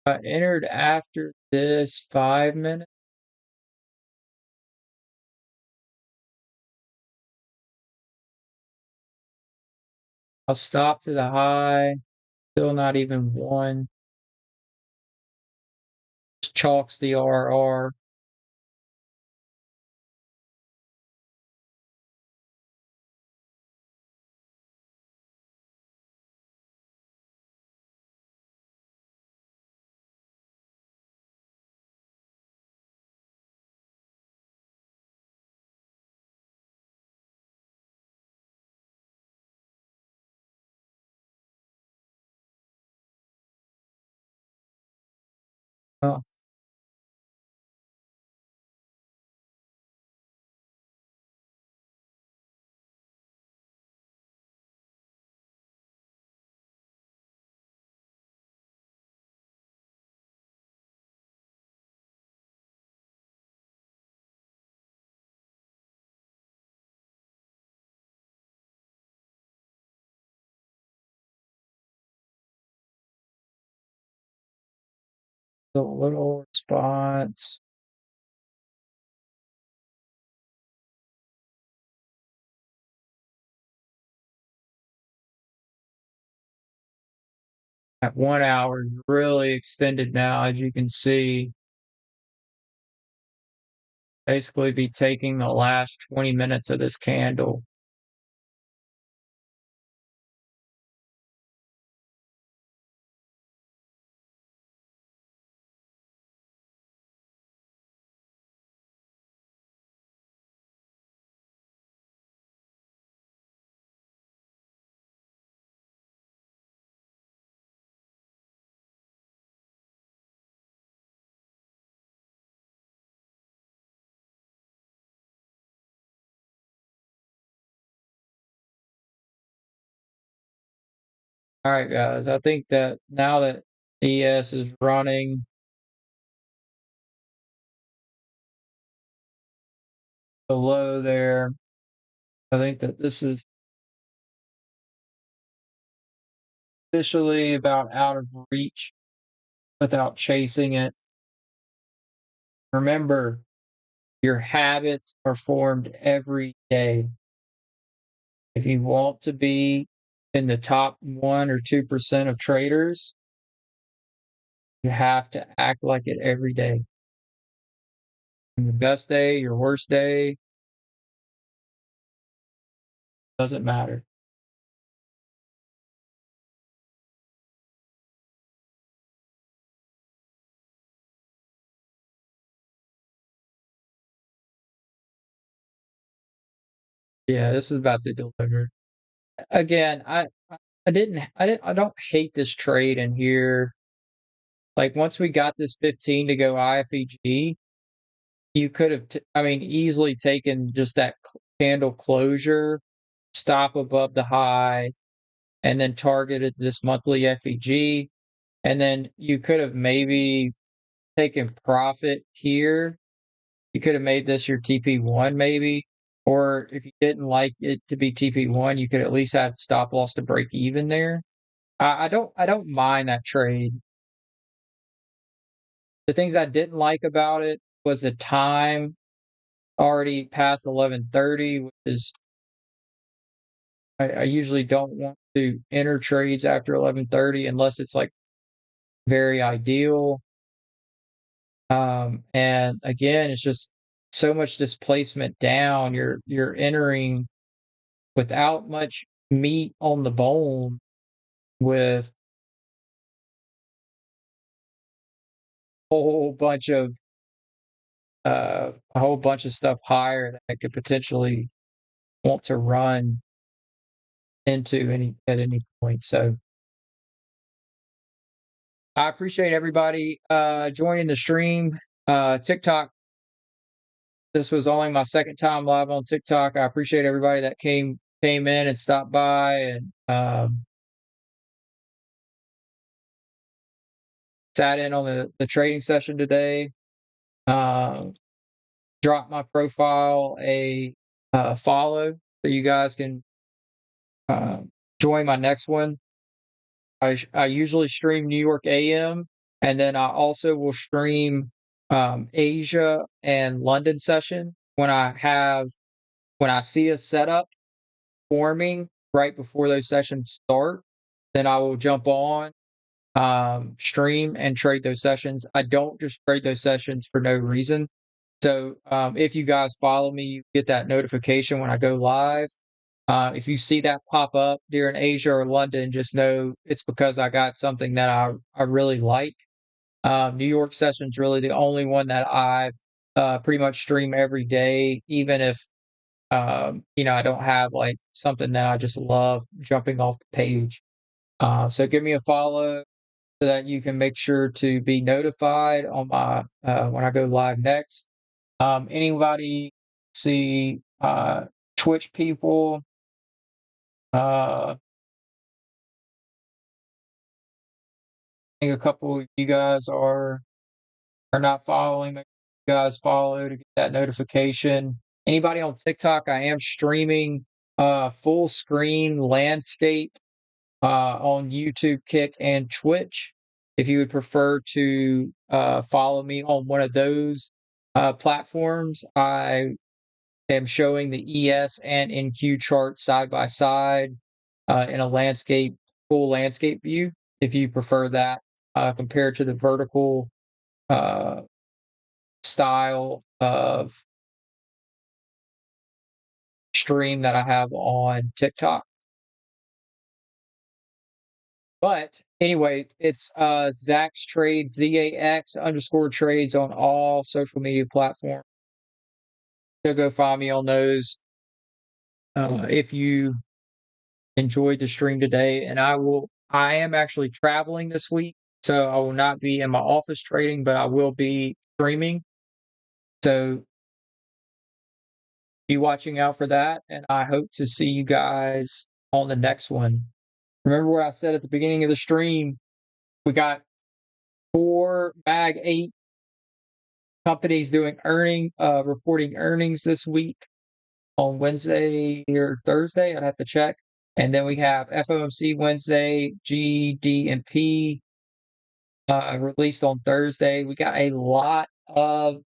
I entered after this 5 minutes. I'll stop to the high, still not even one. Just chalks the RR. Oh, a little response. At 1 hour, really extended now, as you can see. Basically be taking the last 20 minutes of this candle. All right, guys. I think that now that ES is running below there, I think that this is officially about out of reach without chasing it. Remember, your habits are formed every day. If you want to be in the top 1 or 2% of traders, you have to act like it every day. Your best day, your worst day, doesn't matter. Yeah, this is about to deliver. Again, I don't hate this trade in here. Like once we got this 15 to go IFEG, you could have, I mean, easily taken just that candle closure, stop above the high, and then targeted this monthly FEG. And then you could have maybe taken profit here. You could have made this your TP1 maybe. Or if you didn't like it to be TP1, you could at least have stop loss to break even there. I don't mind that trade. The things I didn't like about it was the time already past 11:30, which is I usually don't want to enter trades after 11:30 unless it's like very ideal. And again, it's just so much displacement down. You're entering without much meat on the bone with whole bunch of a whole bunch of stuff higher that could potentially want to run into at any point. So I appreciate everybody joining the stream. TikTok, this was only my second time live on TikTok. I appreciate everybody that came in and stopped by and sat in on the trading session today. Drop my profile a follow so you guys can join my next one. I usually stream New York AM, and then I also will stream Asia and London session when I see a setup forming right before those sessions start. Then I will jump on, stream, and trade those sessions. I don't just trade those sessions for no reason. So if you guys follow me, you get that notification when I go live. If you see that pop up during Asia or London, just know it's because I got something that I really like. New York session's really the only one that I pretty much stream every day, even if I don't have like something that I just love jumping off the page. So give me a follow so that you can make sure to be notified on my when I go live next. Anybody see Twitch people? I think a couple of you guys are not following. Make sure you guys follow to get that notification. Anybody on TikTok? I am streaming full screen landscape on YouTube, Kick, and Twitch. If you would prefer to follow me on one of those platforms, I am showing the ES and NQ chart side by side in a full landscape view. If you prefer that, compared to the vertical style of stream that I have on TikTok. But anyway, it's Zach's Trades, ZAX_trades on all social media platforms. So go find me on those. If you enjoyed the stream today, and I am actually traveling this week, so I will not be in my office trading, but I will be streaming. So be watching out for that, and I hope to see you guys on the next one. Remember what I said at the beginning of the stream, we got 4 Mag 8 companies doing reporting earnings this week on Wednesday or Thursday. I'd have to check. And then we have FOMC Wednesday, GDP released on Thursday. We got a lot of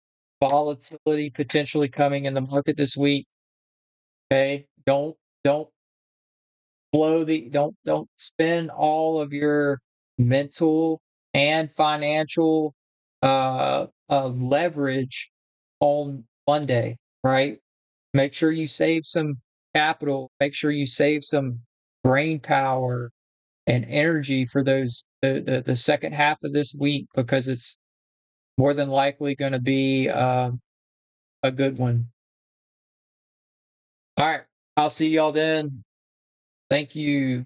volatility potentially coming in the market this week. Okay, don't don't spend all of your mental and financial leverage on Monday, right? Make sure you save some capital, make sure you save some brain power and energy for the second half of this week, because it's more than likely going to be a good one. All right, I'll see y'all then. Thank you.